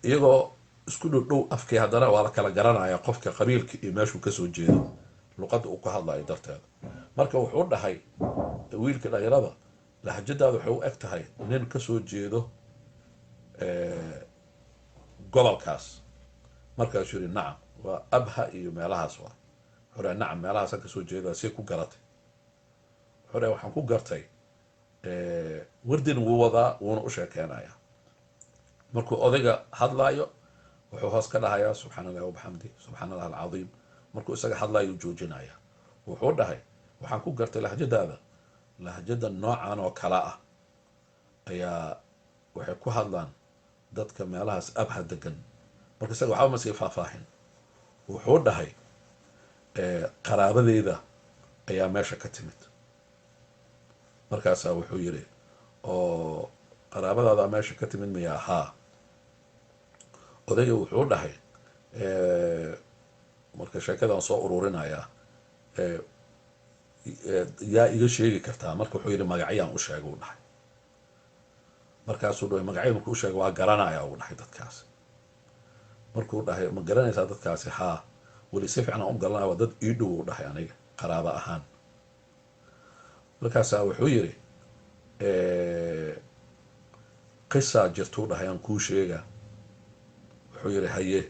Speaker 1: iyagoo isku dhow afkii haddana waa la kala garanaya qofka qabiilka iyo meeshuu kasoo jeedo luqadda uu ka hadlayo darteeda. marka wuxuu dhahay wiilka dhalinyarada, lahjadaada waxay u eg tahay nin kasoo jeedo gobolkaas. markaasuu yidhi nacam, waa abha iyo meelahaas waa. wuxuu dhahay nacam, meelahaasaan kasoo jeedaa. see ku garatay? wuxuu dhahay waxaan ku gartay wardin wuu wadaa, wuuna u sheekeynayaa. markuu odayga hadlaayo wuxuu hoos ka dhahayaa subxaana allahi wabaxamdi, subxaana allahi alcadiim. markuu isaga hadlaayo joojinaya. wuxuu dhahay waxaan ku gartay lahjadaada, lahjada noocan oo kale ah ayaa waxay ku hadlaan dadka meelahaas abha degan. marka isaga waxba ma sii faahfaahin. wuxuu dhahay qaraabadeeda ayaa meesha ka timid. markaasaa wuxuu yidhi oo qaraabadaada meesha ka timid miyaa? haa. odayga wuxuu dhahay marka sheekadan soo ururinayaa, yaa iga sheegi kartaa? marka wuxuu yidhi magacyaan u sheega u dhahay. markaasuu dhahay magacyo markuu u sheega waa garanaya u dhahay dadkaasi. markuu dhahay ma garanaysaa dadkaasi? haa. weli si fiican aan u garanaya, waa dad ii dhow u dhahay aniga qaraabo ahaan. markaasaa wuxuu yidhi qisaa jirtuu dhahay aan kuu sheega. wuxuu yidhi haye.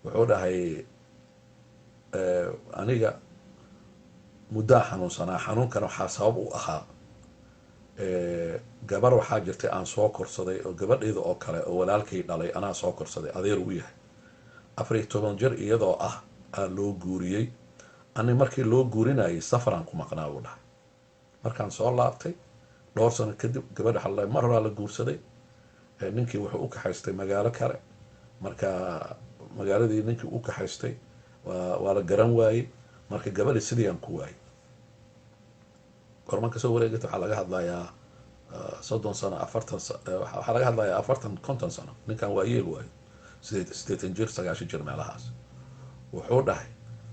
Speaker 1: wuxuu dhahay aniga muddaa xanuunsanaa. xanuunkan waxaa sabab u ahaa gabar waxaa jirtay aan soo korsaday oo gabadheyda oo kale oo walaalkay dhalay anaa soo korsaday, adeer u yahay. 14 jir iyadoo ah aa loo guuriyey. ani markii loo guurinayay safaraan ku maqnaa u dhahay. markaan soo laabtay dhowr sano kadib gabadha xalla mar horaa la guursaday. ninkii wuxuu u kaxaystay magaalo kale. marka magaaladii ninkii u kaxaystay waa la garan waayey. marka gabadhi sidii aan ku waayey. gorman kasoo wareegata waxaa laga hadlayaa 30 sano 40 waxaa laga hadlayaa 40-50 sano. ninkan waa yeel waayo 80 jir 90 jir meelahaas. wuxuu dhahay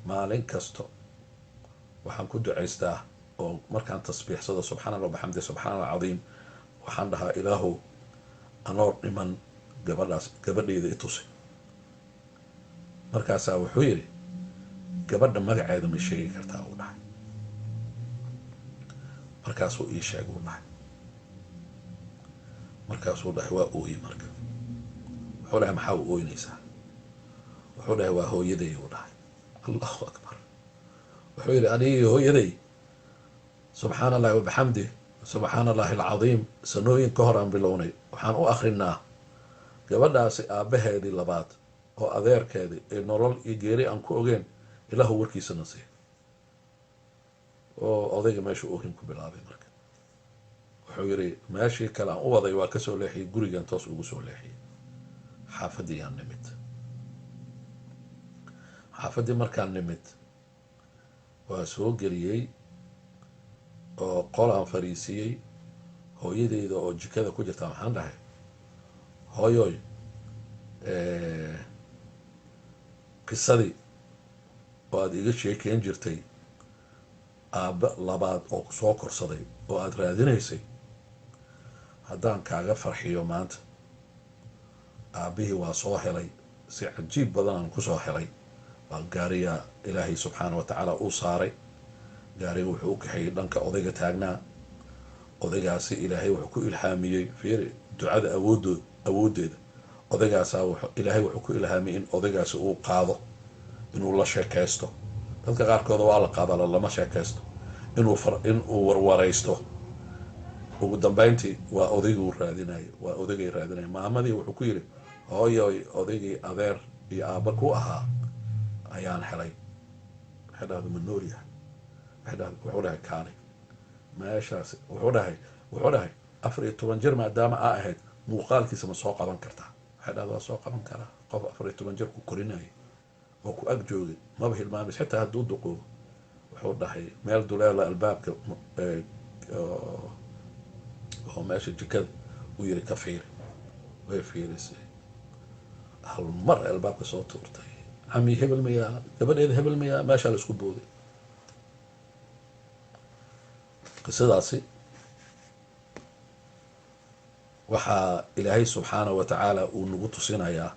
Speaker 1: maalin kasto waxaan ku ducaystaa oo markaan tasbiixsado subxaana allah waxamdi subxaana allah cadiim waxaan dhahaa ilaahow anoo dhiman gabadheyda i tusi. markaasaa wuxuu yidhi gabadha magaceeda ma sheegi kartaa uu dhahay. markaasuu ii sheeg uu dhahay. markaasuu dhahay waa ooyi. marka wuxuu dhahay maxaa u ooynaysaa? wuxuu dhahay waa hooyaday uu dhahay. allahu akbar. wuxuu yidhi anigii hooyaday subxaana allahi wabaxamdi subxaana allahi alcadiim sanooyin ka hor aan bilownay waxaan u akrinaa gabadhaasi aabbaheedii labaad oo adeerkeedii ee nolol iyo geeri aan ku ogeen ilaahu warkiisana siiy. oo odayga meesha oohin ku bilaabay. marka wuxuu yidhi meeshii kale aan u waday waa kasoo leexiyey, gurigan toos ugu soo leexiyey. xaafadii aan nimid. xaafadii markaan nimid waa soo geliyey oo qol aan fariisiyey hooyadeyda oo jikada ku jirta. waxaan dhahay hooyoy qisadii oo aada iga sheekeyn jirtay aabba labaad oo ku soo korsaday oo aada raadinaysay haddaan kaaga farxiyo maanta, aabbihii waa soo helay, si cajiib badan aan ku soo helay. waa gaariyaa ilaahay subxaana wa tacaala uu saaray. gaariga wuxuu u kaxeeyey dhanka odayga taagnaa. odaygaasi ilaahay wuxuu ku ilhaamiyey fiiri ducada awooddeeda. odaygaasaa ilaahay wuxuu ku ilhaamiyey in odaygaasi uu qaado, inuu la sheekaysto. dadka qaarkooda waa la qaadala lama sheekaysto, inuu warwaraysto. ugu dambayntii waa odayguu raadinayo, waa odaygay raadinaya. maamadii wuxuu ku yidhi hooyoy odaygii adeer iyo aabba ku ahaa ayaan helay. waxay dhahda ma nool yahay? wuxuu dhahay kaani meeshaas. wuxuu dhahay 14 jir maadaama aa ahayd muuqaalkiisa ma soo qaban kartaa? waxay dhahda waa soo qaban karaa. qof 14 jir ku korinaya oo ku ag joogay maba hilmaamis xitaa hadduu duqoobo. wuxuu dhahay meel duleela albaabka oo meesha jikada uu yiri ka fiiri. way fiirisay, hal mar albaabka soo tuurtay. cami hebel mayaa, gabadheeda hebel mayaa, meeshaa la isku booday. qisadaasi waxaa ilaahay subxaana wa tacaala uu nagu tusinayaa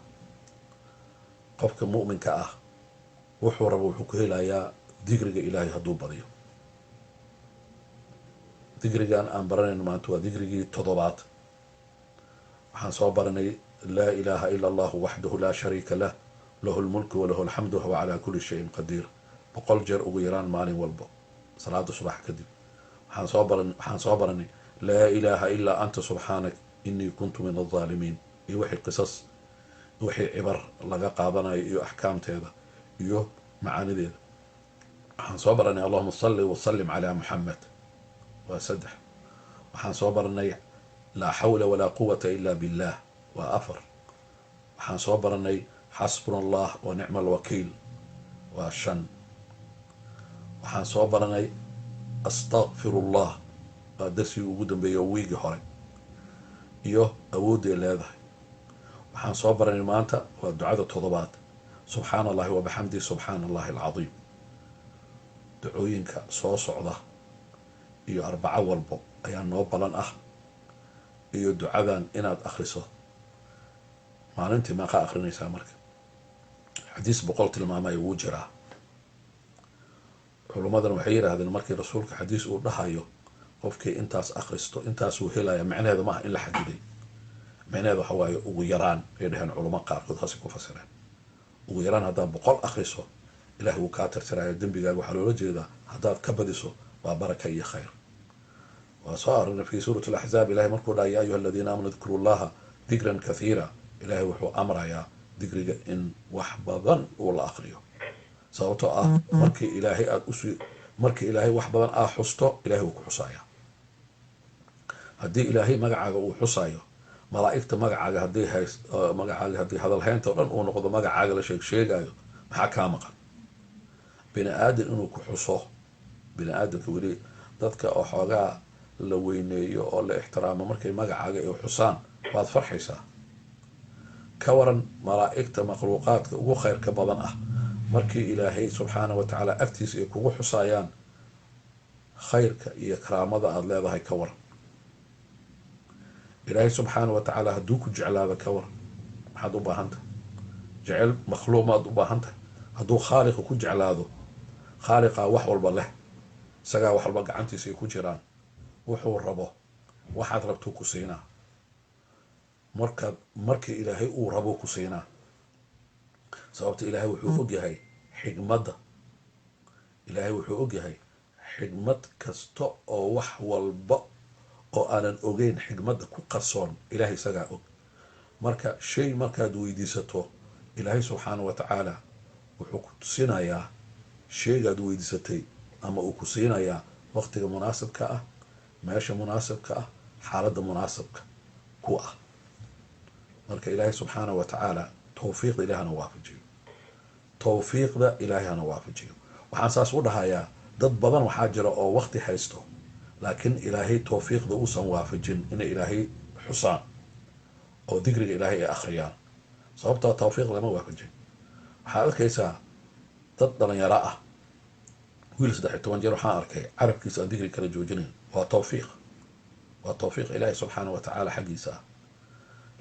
Speaker 1: qofka mu'minka ah wuxuu rabo wuxuu ku helayaa digriga ilaahay hadduu badiyo. digrigan aan baranayno maanta waa digrigii 7aad. waxaan soo baranay laa ilaaha ila allahu waxdahu laa shariika lah, lahu lmulku walahu alxamdu wahuwa calaa kuli shayin qadiir. 100 jeer ugu yaraan maalin walbo salaada subax kadib. waxaan soo baranay laa ilaaha ilaa anta subxaanak inii kuntu min alظaalimiin, iyo wixii qisas, wixii cibar laga qaadanayo iyo axkaamteeda iyo macaanideeda. waxaan soo baranay allahuma salli wasalim calaa muxamed, waa 3. waxaan soo baranay laa xawla walaa quwata ila billah, waa 4. waxaan soo baranay xasbuna allah wa nicma alwakiil, waa 5. waxaan soo baranay astaqfirullah, waa darsigii ugu dambeeyay oo wiigii hore, iyo awoodday leedahay. waxaan soo baranay maanta waa ducada 7aad, subxaana allahi wabixamdi subxaana allahi alcadiim. ducooyinka soo socda iyo 4 walbo ayaa noo balan ah, iyo ducadan inaad akhriso maalintii maaqa akhrinaysaa. marka xadiis 100 tilmaamaya wuu jiraa. culummadan waxay yidhaahdeen markii rasuulka xadiis uu dhahayo qofkii intaas akhristo intaasuu helaya, macnaheeda maaha in la xadiday. macnaheeda waxa waaye ugu yaraan ay dhaheen culummo qaarkood hasi ku fasireen. ugu yaraan haddaad 100 akhriso ilaah wuu kaa tirtiraya dembigaaga. waxaa loola jeedaa haddaad ka badiso waa baraka iyo khayr. waa soo aragna fi suurat alaxzaab ilahay markuu dhaha ya ayuha aladiina aamanu dkuru llaha dikran kathiira. ilaahay wuxuu amrayaa digriga in wax badan uu la akriyo, sababtoo ah markii ilaahay wax badan aa xusto ilahay wuu ku xusaya. haddii ilaahay magacaaga uu xusayo, malaa'igta magacaaga haddii hadalhaynta o dhan uu noqdo magacaaga la sheegayo, maxaa kaa maqan? bini aadan inuu ku xuso. bini aadamka weli dadka oo xoogaa la weyneeyo oo la ixtiraamo markay magacaaga ay xusaan waad farxaysaa. ka waran malaa'igta makhluuqaadka ugu khayrka badan ah markii ilaahay subxaana wa tacaala agtiisa ay kugu xusayaan khayrka iyo karaamada aada leedahay. ka waran ilaahay subxaana wa tacaala hadduu ku jeclaado, ka waran maxaad u baahantahay? jecel makhluuq maad u baahantahay? hadduu khaaliqa ku jeclaado, khaaliqaa wax walba leh, isagaa wax walba gacantiisa ay ku jiraan. wuxuu rabo waxaad rabtuu ku siinaa. markii ilaahay uu rabo ku siinaa, sababta ilaahay wuxuu ogyahay xigmadda. ilaahay wuxuu ogyahay xigmad kasta oo wax walba oo aanan ogeyn xigmadda ku qarsoon ilaahay isagaa og. marka shay markaad weydiisato ilaahay subxaana wa tacaala wuxuu ku tusinayaa shaygaad weydiisatay, ama uu ku siinayaa waqtiga munaasibka ah, meesha munaasibka ah, xaaladda munaasibka ku ah. marka ilaahay subxaana wa tacaala tawfiiqda ilaahana waafajiyo. waxaan saas u dhahayaa dad badan waxaa jira oo waqti haysto laakiin ilaahay tawfiiqda uusan waafajin inay ilaahay xusaan oo dikriga ilaahay ay akhriyaan sababtoo tawfiiq lama waafajin waxaad arkaysaa dad dhalinyaro ah wiil 13 jeer waxaan arkay carabkiisa aan dikri kala joojinayn waa tawfiiq ilaahay subxaanahu wa tacaala xaggiisa ah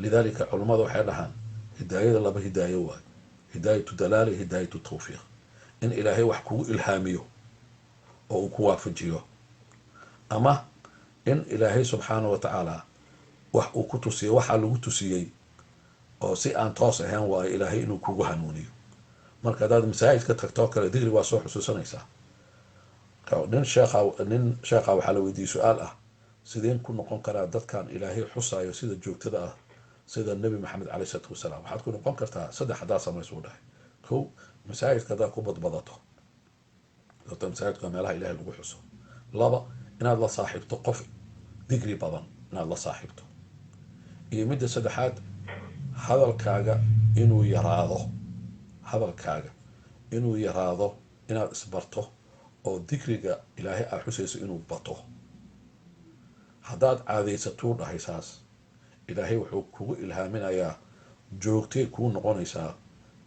Speaker 1: lidaalika culummadu waxay dhahaan hidaayada laba hidaayo waay hidaayatu dalaala iyo hidaayatu tawfiiq in ilaahay wax kugu ilhaamiyo oo uu ku waafajiyo ama in ilaahay subxaanahu wa tacaala wax uu ku tusiyo waxaa lagu tusiyey oo si aan toos ahayn waayo ilaahay inuu kugu hanuuniyo marka haddaad masaajidka tagtoo kale digri waa soo xusuusanaysaa nin sheekha waxaa la weydiiyey su-aal ah sideen ku noqon karaa dadkan ilaahay xusaayo sida joogtada ah sida nebi maxamed caleyh isalaatu wasalaam waxaad ku noqon kartaa 3 haddaad samaysuu dhahay kow masaajidka haddaad ku badbadato dadka masaajidka meelaha ilaahay lagu xuso 2 inaad la saaxiibto qof digri badan inaad la saaxiibto iyo midda 3aad hadalkaaga inuu yaraado inaad isbarto oo dikriga ilaahay aad xusayso inuu bato haddaad caadaysatuu dhahay saas ilaahay wuxuu kugu ilhaaminayaa joogtay kuu noqonaysaa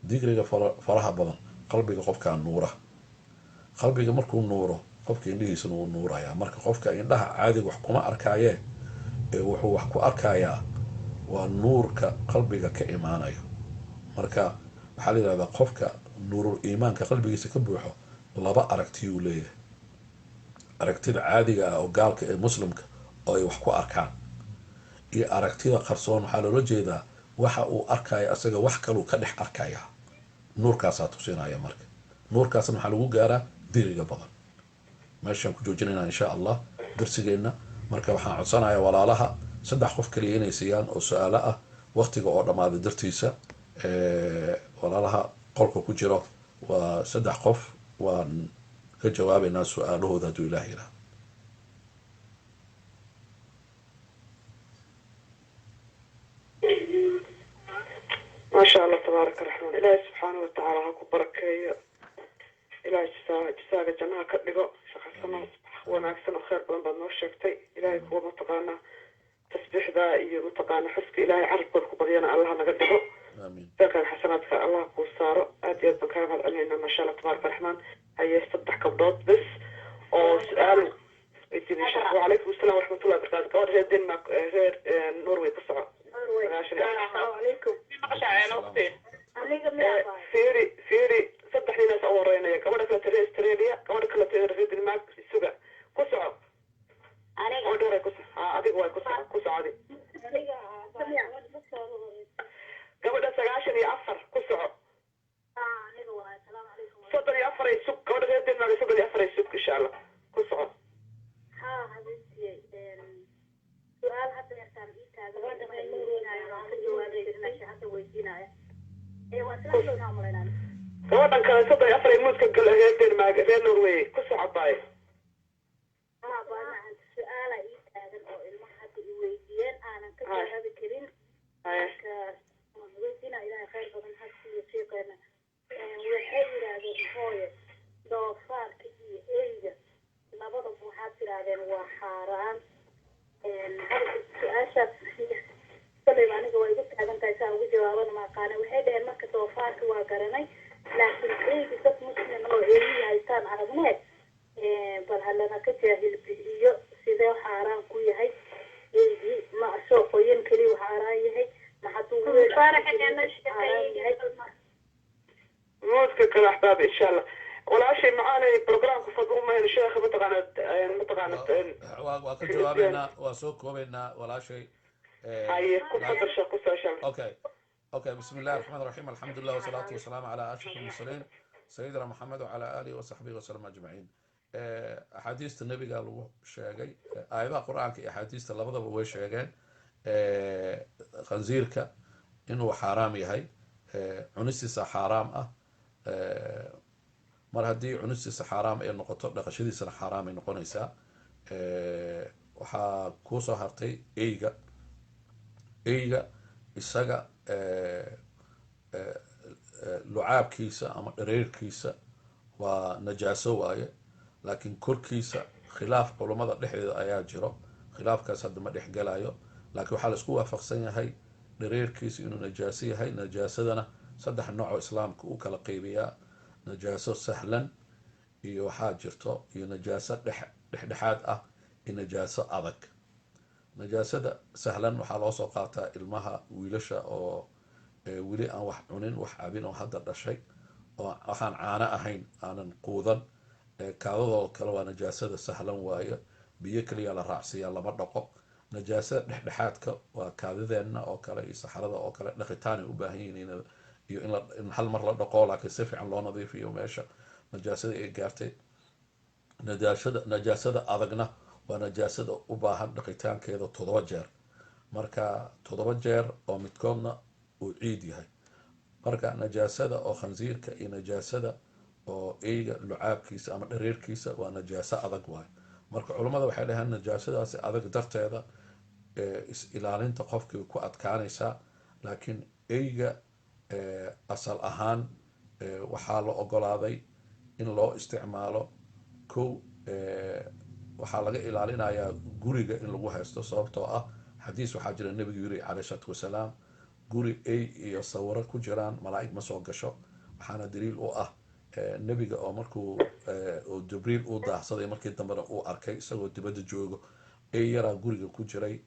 Speaker 1: dikriga faraha badan qalbiga qofkaa nuura qalbiga markuu nuuro qofka indhihiisana wuu nuurayaa marka qofka indhaha caadiga wax kuma arkaayee ee wuxuu wax ku arkayaa waa nuurka qalbiga ka imaanayo marka waxaa la yidhahdaa qofka nuurul iimaanka qalbigiisa ka buuxo 2 aragtiyuu leeyahay aragtida caadiga ah oo gaalka ee muslimka oo ay wax ku arkaan iyo aragtida qarsoon waxaa loola jeedaa waxa uu arkaya asaga wax kaluu ka dhex arkaya nuurkaasaa tusinaya marka nuurkaasna waxaa lagu gaaraa diriga badan meeshaan ku joojinaynaa insha allah darsigeenna marka waxaan codsanayaa walaalaha 3 qof kaliya inay siiyaan oo su-aalo ah waqtiga oo dhammaaday dartiisa walaalaha qolka ku jiro waa 3 qof waan ka jawaabaynaa su-aalahooda hadduu ilaah yidhaah
Speaker 2: ما شاء الله تبارك الرحمن إلهي سبحانه وتعالى هاكو بركة إلهي جساق جماعة كدقو شخصنا وناكسنا خير بلن بعد نور شاكتي إلهي كو متقانا تسبيح ذا إيو متقانا حسك إلهي عرف بلكو بغيانا الله نقدقو
Speaker 1: آمين
Speaker 2: ذاك حسناتك الله كو سارو آدي أدبكار هذا أنهينا ما شاء الله تبارك الرحمن هاي يستطح كبضات بس أو سؤال وعليكم السلام ورحمة الله وبركاته كواد غير دينمارك غير نوروي قصعة السلام عليكم فيري صدح لي ناس أول رأينا كمان كلا تري أستراليا كمان كلا تري غير دينمارك السوق قصعة أنا أدور قصعة أديك واي قصعة عادي كمان ده سجاشن يأفر قصعة صدر يأفر السوق كمان غير دينمارك صدر يأفر السوق إن شاء الله قصعة
Speaker 3: سؤال حتى يرتان إيتا قبل ما يمورينا جوابي لنشي حتى ويدينا واسلام لنا عمرنا
Speaker 2: gabadhan kale saddex afar imuudka gala reer denmark reer norway ku socotay
Speaker 3: baan su'aala ii taagan oo ilmaha hadda i weydiiyeen aanan ka jawaabi karin marka weydiina ilaahay khayr badan ha siiyo sheekeena waxay yidhaahdeen hooye doofaarka iyo eyga labadaba waxaad tidhaahdeen waa xaaraan su-aashaas koleyba aniga waa igu taagan tahay saa ugu jawaabana maaqaana waxay dhaheen marka doofaarka waa garanay laakiin eygi dad muslim oo eeyihi haystaan aragnee bal halana ka jaahil bixiyo sidee xaaraan ku yahay eygi ma soo qoyan keliya xaaraan yahay ma hadduu
Speaker 2: muudka kale axbaab insha allah walaashay macaanay programka fadlumayn sheekha mataqaanad
Speaker 1: waa ka jawaabaynaa waa soo koobaynaa walaashay
Speaker 2: haye ku fadal sheekh ku soo sheeg
Speaker 1: اوكي بسم الله الرحمن الرحيم الحمد لله والصلاة والسلام على أشرف المرسلين سيدنا محمد وعلى آله وصحبه وسلم أجمعين أحاديث النبي قالوا شيء آيات القرآن كي أحاديث اللفظة هو شيء خنزيرك إنه حرام هاي عنستي حرام mar haddii cunistiisa xaaraam ay noqoto dhaqashadiisana xaaraam ay noqonaysaa waxaa kuu soo hartay eyga isaga lucaabkiisa ama dhareerkiisa waa najaaso waaye laakiin korkiisa khilaaf culummada dhexdeeda ayaa jiro. khilaafkaas hadda ma dhexgelayo, laakiin waxaa la isku waafaqsan yahay dhareerkiisa inuu najaaso yahay. najaasadana saddex noocoo islaamka u kala qeybiyaa: najaaso sahlan iyo waxaa jirto iyo najaaso dhexdhexaad ah iyo najaaso adag. najaasada sahlan waxaa loo soo qaataa ilmaha wiilasha oo weli aan wax cunin wax cabin oo hadda dhashay oo waxaan caano ahayn aanan quudan, kaadadoo kale waa najaasada sahlan waaye, biyo keliya la raacsiiyaa lama dhaqo. najaasada dhexdhexaadka waa kaadideenna oo kale iyo saxarada oo kale, dhaqitaanay u baahan yihiin iyo in hal mar la dhaqo laakiin si fiican loo nadiifiyo meesha najaasada ay gaartay. najaasada adagna waa najaasada u baahan dhaqitaankeeda 7 jeer, marka 7 jeer oo midkoodna uu ciid yahay. marka najaasada oo khansiirka iyo najaasada oo eyga lucaabkiisa ama dhareerkiisa waa najaaso adag waayo. marka culummada waxay dhahaan najaasadaasi adag darteeda is ilaalinta qofkii ku adkaanaysaa, laakiin eyga asal ahaan waxaa la ogolaaday in loo isticmaalo kow. waxaa laga ilaalinayaa guriga in lagu haysto, sababtoo ah xadiis waxaa jira nebigu yiri calayhi salaatu wasalaam, guri ey iyo sawiro ku jiraan malaa'ig ma soo gasho. waxaana daliil u ah nebiga oo markuu jibriil uu daahsaday markii dambena uu arkay isagoo dibadda joogo ey yaraa guriga ku jiray.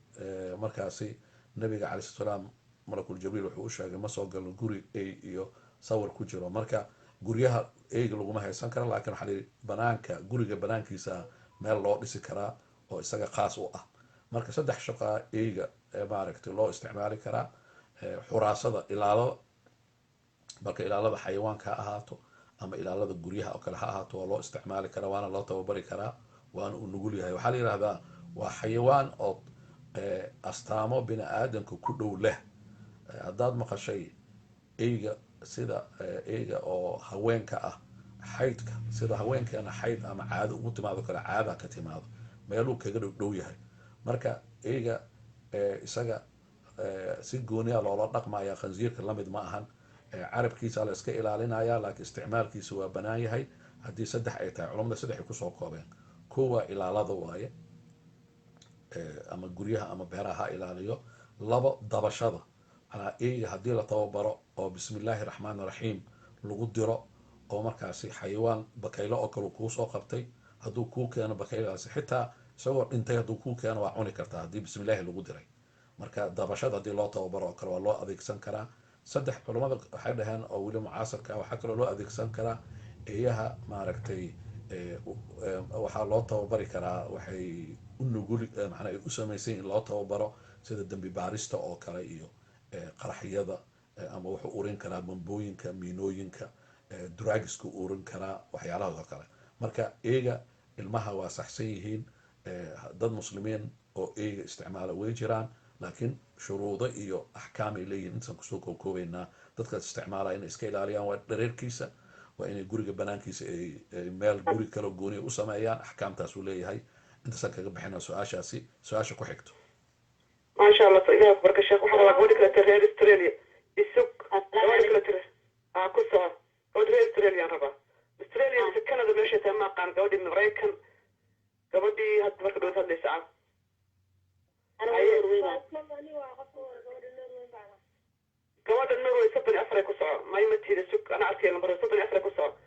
Speaker 1: markaasi nebiga calayhi salaatu wasalaam malakul jibriil wuxuu u sheegay ma soo galo guri ey iyo sawir ku jiro. marka guryaha eyga laguma haysan kara, laakiin waxaa lihi banaanka guriga banaankiisa meel loo dhisi karaa oo isaga khaas u ah. marka 3 shaqaa eyga maaragtay loo isticmaali karaa: xuraasada, ilaalada, marka ilaalada xayawaanka ha ahaato ama ilaalada guryaha oo kale ha ahaato waa loo isticmaali karaa, waana loo tababari karaa, waana uu nugul yahay. waxaa la yidhahdaa waa xayawaan oo astaamo bini aadamka ku dhow leh. haddaad maqashay eyga sida eyga oo haweenka ah, xaydka sida haweenkeena xayd ama caado ugu timaado kale caada ka timaado, meeluu kaga dhow yahay. marka eyga isaga si gooniya loola dhaqmaya, khansiirka lamid ma ahan. carabkiisa la iska ilaalinaya, laakiin isticmaalkiisa waa banaan yahay haddii 3 ay tahay. culamada 3 ay kusoo koobeen: kow waa ilaalada waaye, ama guryaha ama beeraha ha ilaaliyo. 2 dabashada, manaa eyga haddii la tababaro oo bismillaahi raxmaani raxiim lagu diro oo markaasi xayawaan bakaylo oo kale kuu soo qabtay hadduu kuu keeno bakaylaasi, xitaa isagoo dhintay hadduu kuu keeno waa cuni kartaa haddii bismillaahi lagu diray. marka dabashada haddii loo tababaro oo kale waa loo adeegsan karaa. 3 culummada waxay dhaheen oo weli mucaasirka waxaa kaloo loo adeegsan karaa eeyaha maaragtay waxaa loo tababari karaa, waxay u nugul macnaa ay u samaysan in loo tababaro sida dembi baarista oo kale iyo qaraxyada, ama wuxuu urin karaa bombooyinka, miinooyinka, draagiska urin karaa, waxyaalahaas oo kale. marka eega ilmaha waa saxsan yihiin. dad muslimiin oo eega isticmaala way jiraan, laakiin shuruudo iyo axkaam ay leeyihin. intaan kusoo koobkoobeynaa dadkaas isticmaalaya inay iska ilaaliyaan waa dhareerkiisa, waa inay guriga banaankiisa ay meel guri kale gooniya u sameeyaan. axkaamtaas uu leeyahay. intaasaan kaga bixina su-aashaasi. su-aasha ku xigto.
Speaker 2: maasha allah, ilaah barka sheekh. waxaa rabaa gabadhi kale reer Australia isug gabadhi kale tire ku soo gabadhi reer Australia rabaa Australia mise Canada meesha taa ma aqaan. gabadhi Mareykan, gabadhii hadda marka dhow hadlaysa gabadha Norway 34 ku soco maymatiida sug ana arkay lambar 34 ku soco.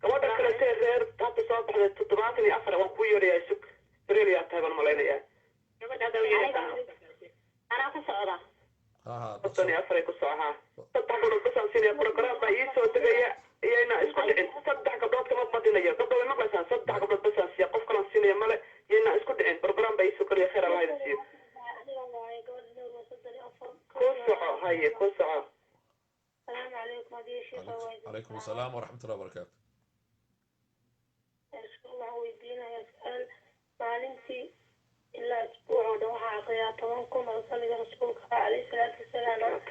Speaker 2: gabadha kale tee reer hadda soo baxday 74 waan ku yeedhayaa sug Australia tahay baan malaynayaa.
Speaker 3: أنا أخو صعدة.
Speaker 2: صدقني أفرق الصعها. صدق قبل بس أنسيني برنامج بايسو تجيء يينا إسكت عين. صدق قبل كم مدينة يا قبل ما بس صدق قبل بس أنسي قف كلام سيني ملا يينا إسكت عين برنامج بايسو كل خير الله ينسيه. كل ساعة هاي كل ساعة.
Speaker 3: السلام عليكم هذه شيخ.
Speaker 1: عليكم السلام ورحمة الله وبركاته.
Speaker 3: الله ويدينا يسأل معلمتي إلا أسبوع ودوحة أقرياء طبعاًكم أصلي رسولك عليه الصلاة والسلام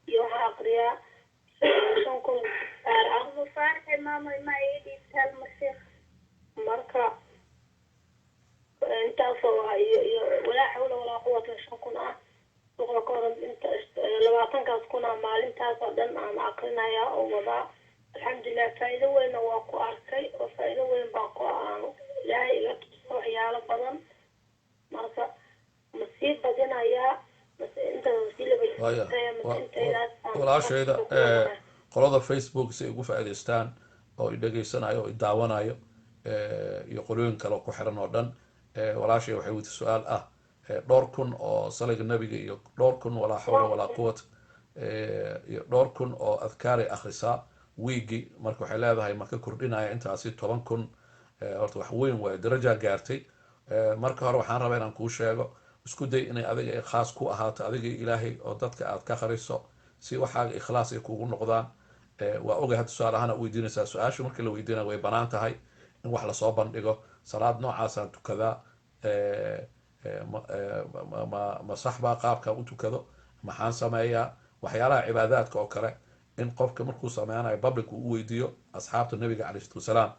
Speaker 3: يوحى أقرياء شنكم أرعب فارح ماما ما يدي تهل مسيح مركا انت ولا حول ولا قوة شنكم وقال انت لواتنك أسكونا مالين تاسعدن أنا أقرنا يا أوضاء الحمد لله فايدة وين واقو أركي وفايدة وين باقو
Speaker 1: waya walaashayda qolada Facebook si ay ugu faa'iidaystaan oo i dhegaysanayo oo i daawanayo iyo qolooyin kale oo ku xiran oo dhan walaashay waxay weydi su-aal ah dhowr kun oo saliga nebiga iyo dhowr kun walaa xawla walaa quwata iyo dhowr kun oo adkaaray akhrisaa wiigi marka waxay leedahay ma ka kordhinaya intaasi 10 kun horta wax weyn waay darajaa gaartay marka hore waxaan rabaa inaan kuu sheego isku day inay adiga ay khaas ku ahaato adiga ilaahay oo dadka aad ka khariso si waxaaga ikhlaas ay kugu noqdaan waa ogay hadda su-aal ahaan weydiinaysaa su-aashu markii la weydiinaya way banaan tahay in wax lasoo bandhigo salaad noocaasaan tukadaa ma sax baa qaabka u tukado maxaan sameeyaa waxyaalaha cibaadaadka oo kale in qofka markuu sameynayo public uu u weydiiyo asxaabta nabiga calayhi salatu wasalaam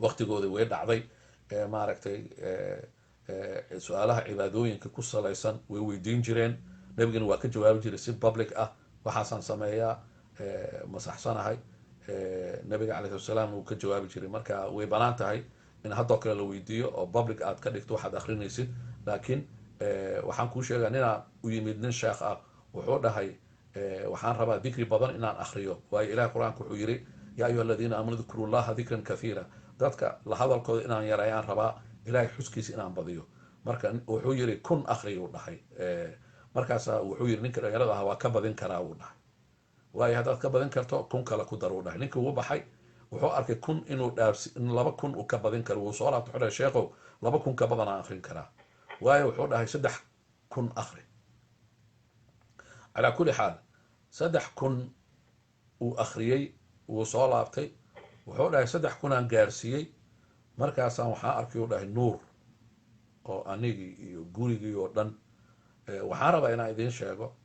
Speaker 1: waqtigooda way dhacday maaragtay su-aalaha cibaadooyinka ku salaysan way weydiin jireen nabigana waa ka jawaabi jiray si public ah waxaasaan sameeyaa masaxsanahay nabiga calayhi salatu wasalaam uu ka jawaabi jiray marka way banaan tahay in haddoo kale la weydiiyo oo public aad ka dhigto waxaad akrinaysid laakiin waxaan kuu sheegaa ninaa u yimid nin sheekh ah wuxuu dhahay waxaan rabaa dikri badan inaan akriyo waayo ilaah qur-aanka wuxuu yidhi yaa ayuha aladiina aamanu dkuru llaha dikran kathiira dadka la hadalkooda inaan yareeyaan rabaa ilahay xuskiisa inaan badiyo marka wuxuu yidhi kun akriyu dhahay markaasa wuxuu yidhi ninka dhalinyarada ahaa waa ka badin karaa uu dhahay waayo haddaad ka badin karto kun kale ku dar uu dhahay ninka uu baxay wuxuu arkay kun inuu dhaafsi in 2 kun uu ka badin karo wuu soo laabta wuxuu dhahay sheekhow 2 kun ka badan aan akrin karaa waayo wuxuu dhahay 3 kun akri calaa kulli xaal 3 kun uu akhriyey wuu soo laabtay wuxuu dhahay 3 kun aan gaarsiiyey markaasaan waxaan arkay uu dhahay nuur oo anigii iyo gurigii oo dhan waxaan rabaa inaan idiin sheego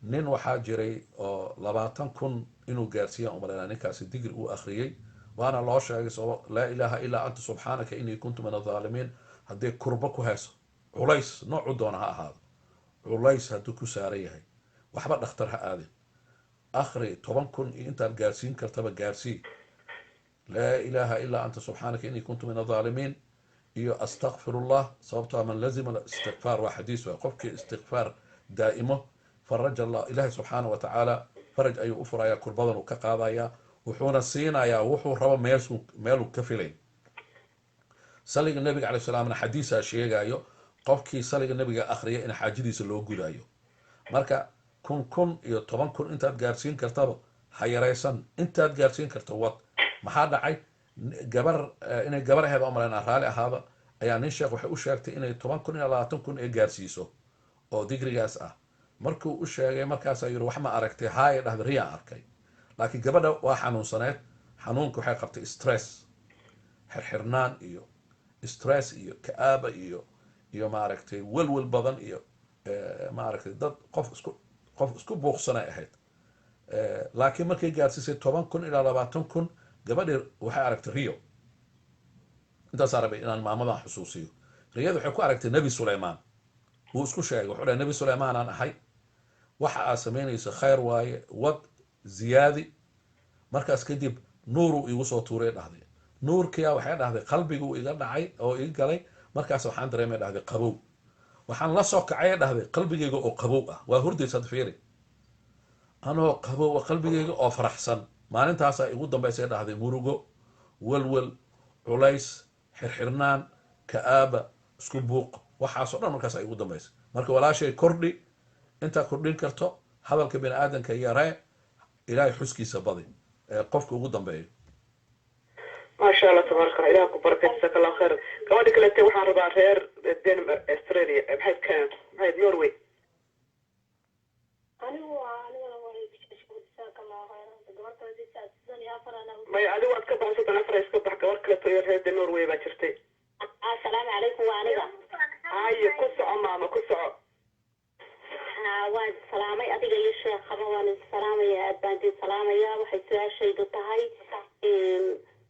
Speaker 1: nin waxaa jiray oo 20 kun inuu gaarsiiyaan umaleynaa ninkaasi digri uu akhriyey waana loo sheegay laa ilaaha ilaa anta subxaanaka inii kuntu min adaalimiin haddii kurbo ku hayso culays noocu doona ha ahaado culays hadduu ku saaran yahay waxba dhakhtar ha aadin akhri 10 kun iyo intaad gaarsiin kartaba gaarsii laa ilaaha ilaa anta subxaanaka inii kuntu min adaalimiin iyo astakfirullah sababtoo man lazima istikfaar waa xadiis waa qofkii istikfaar daa'imo فرج الله إلهي سبحانه وتعالى فرج أي أفر يا كربضان وكقاضا يا وحونا سينا يا وحو ربا ميلو كفلين صلي النبي عليه السلام أنا حديثة شيء جايو قفكي صلي النبي آخرية إن حاجديس اللي هو جايو مركا كن يا طبعا كن أنت تجارسين كرتبة هاي رئيسا أنت تجارسين كرتوات ما حدا عي جبر إن الجبر هذا أمرنا رالي هذا يعني الشيخ وحوش يرتي إن طبعا كن لا تكون إجارسيسو أو ديجري جاسة markuu u sheegay markaasuu yiri wax ma aragtay haay dhahdo riyaa arkay laakiin gabadha waa xanuunsaneed xanuunku waxay qabtay stress xirxirnaan iyo stress iyo kaaba iyo maaragtay walwal badan iyo maaragtay dad qof isku buuqsanay ahayd laakiin markay gaarsiisay 10 kun ilaa 20 kun gabadhi waxay aragtay riyo intaas arabay inaan maamadan xusuusiyo riyadu waxay ku aragtay nabi Suleymaan wuu isku sheegay wuxuu dhahay nabi Suleymaan aan ahay waxa aad samaynayso khayr waaye wad ziyaadi markaas kadib nuuru igu soo tuuray dhahday nuurkiya waxay dhahday qalbigu iga dhacay oo iga galay markaas waxaan dareemay dhahday qabow waxaan la soo kacay dhahday qalbigayga oo qabow ah waa hurdaysad fiiri anoo qabow qalbigayga oo faraxsan maalintaas ay ugu dambeysay dhahday murugo walwal culays xirxirnaan kaaba isku buuq waxaasoo dhan markaas ay ugu dambeysay marka walaashay kordhi inta kordhin karto hadalka bini aadanka yaree ilaahay xuskiisa badi qofka ugu dambeeyo
Speaker 2: ما شاء الله تبارك الله إلهكم بركة جزاك الله خير كمان كلا تي وحنا ربع غير الدنمارك أستراليا بحيث كان بحيث نرويج ما يعني وقت كبح صوت نفر يسكبح كمان كلا تي غير النرويج بشرتي
Speaker 3: السلام عليكم وعليكم
Speaker 2: هاي كسر ماما كسر
Speaker 3: waan salaamay adiga iyo sheekaba waan salaamay aad baan idin salaamaya waxay su'aashaydu tahay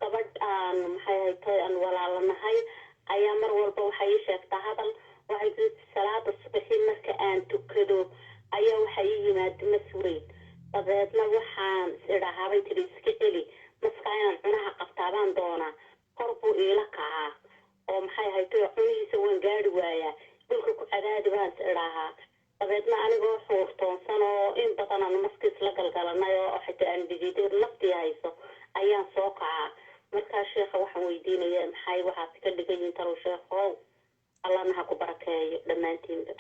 Speaker 3: gabadh aan maxay haytay aan walaalanahay ayaa mar walba waxay ii sheegtaa hadal waxay tidhi salaada subaxii marka aan tukado ayaa waxay ii yimaada mas weyn dabeedna waxaan idhahaa bay tidhi iska celi maskaa inaan cunaha qabtaabaan doonaa kor buu iila kacaa oo maxay haytay cunihiisa waan gaari waayaa dhulka ku cadaadi baan is idhahaa
Speaker 4: dabeedna anigoo xuurtoonsan oo in badan aan maskiis la galgalanay oo xitaa aan dhigideed naftii hayso ayaan soo kacaa. markaa sheekha waxaan weydiinaya maxay waxaad ka dhigan yihiin talow sheekhow, allahna ha ku barakeeyo dhammaantiinba.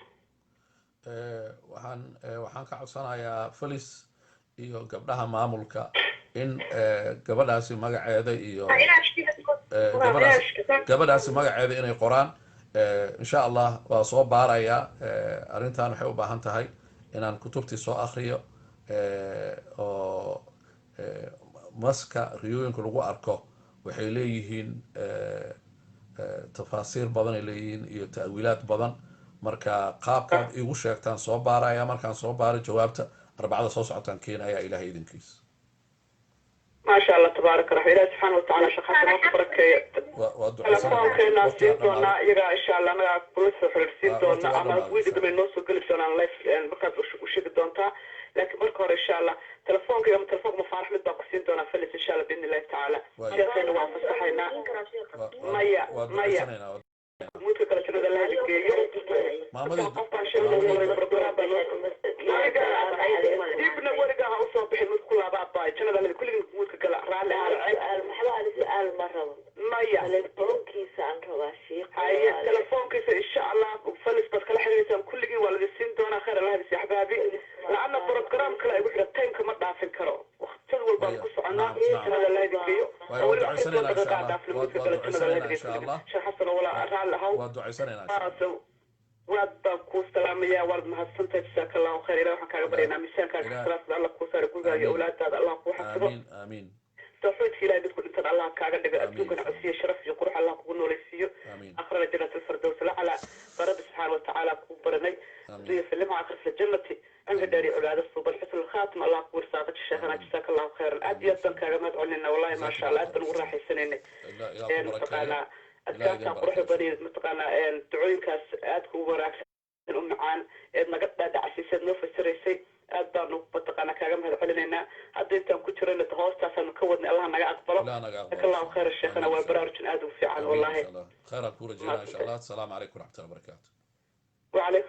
Speaker 1: waxaan ka codsanayaa felis iyo gabdhaha maamulka in gabadhaasi magaceeda iyo gabadhaasi magaceeda inay qoraan. insha allah waa soo baarayaa. arrintan waxay u baahan tahay inaan kutubtii soo akriyo oo maska riyooyinka lagu arko waxay leeyihiin tafaasiir badan ay leeyihiin iyo ta'wiilaad badan. marka qaabkaad igu sheegtaan soo baaraya. markaan soo baaro jawaabta arbacada soo socotaan keenaya ilahay idinkiisa.
Speaker 2: ما شاء الله تبارك الله. إله سبحانه وتعالى شخصنا تبارك تلفونكنا سيدونا يرى إن شاء الله أنا بوليس حرسين دونا أما ويد دمين نوصل قلب سنة لايف بكرة وشيد دونتا لكن بركور إن شاء الله تلفونك يوم تلفون مفارح من باقسين دونا فلس إن شاء الله بإذن الله تعالى. شيخنا وافس حينا مايا ممكن كلا شنو ده اللي
Speaker 1: ما مدي
Speaker 2: ابن ورقة هوصل بحين كل بابا جنا ده كل ممكن كلا رالي
Speaker 4: المحبة سؤال مرة
Speaker 2: مايا
Speaker 4: تلفون كيس عن رواشيق
Speaker 2: هاي التلفون كيس إن شاء الله وفلس بس كل حاجة كل جي ولا السين دونا خير الله يا حبايبي لأن البروجرام كلا يقول لك تايم كم ضعف الكرو وتقول بالقصة عنا جنا الله يديو
Speaker 1: ودعي سنة إن شاء الله إن شاء الله
Speaker 2: شخصنا ولا رالي هو
Speaker 1: ودعي سنة إن شاء الله
Speaker 2: وأنا كوس سلامية ورد مهسنت جزاك الله خير. إلى وحنا كعبرينا مشان كعبرات الله كوسار كوزا يا أولاد هذا الله كوحفظه.
Speaker 1: آمين آمين.
Speaker 2: توحيد في لا بتكون أنت الله كعبد أبوك عسية شرف يقول الله كون ولسيه.
Speaker 1: آمين.
Speaker 2: آخر جنة الفردوس لا على رب سبحانه وتعالى كبرني. زي فيلم آخر في الجنة عند داري أولاد الصوب الحسن الخاتم الله كور ساقط الشيخنا جزاك الله خير. أدي كعبد علينا والله ما شاء الله أدن وراح يسنيني. متقنا أذكرت أروح بدي متقنا تعوين كاس أدكو وراك معان إذا قد عسيسة نوف السريسي أدانو متقنا كعم هذا حلنا هذا أنت كنت رنا تهوست عشان نكون الله نجا أقبله.
Speaker 1: لا نجا أقبله.
Speaker 2: لك الله خير الشيخنا والبرارج أدو في عن والله.
Speaker 1: خير أكبر جزاء إن شاء الله. السلام عليكم ورحمة الله وبركاته.
Speaker 2: وعليكم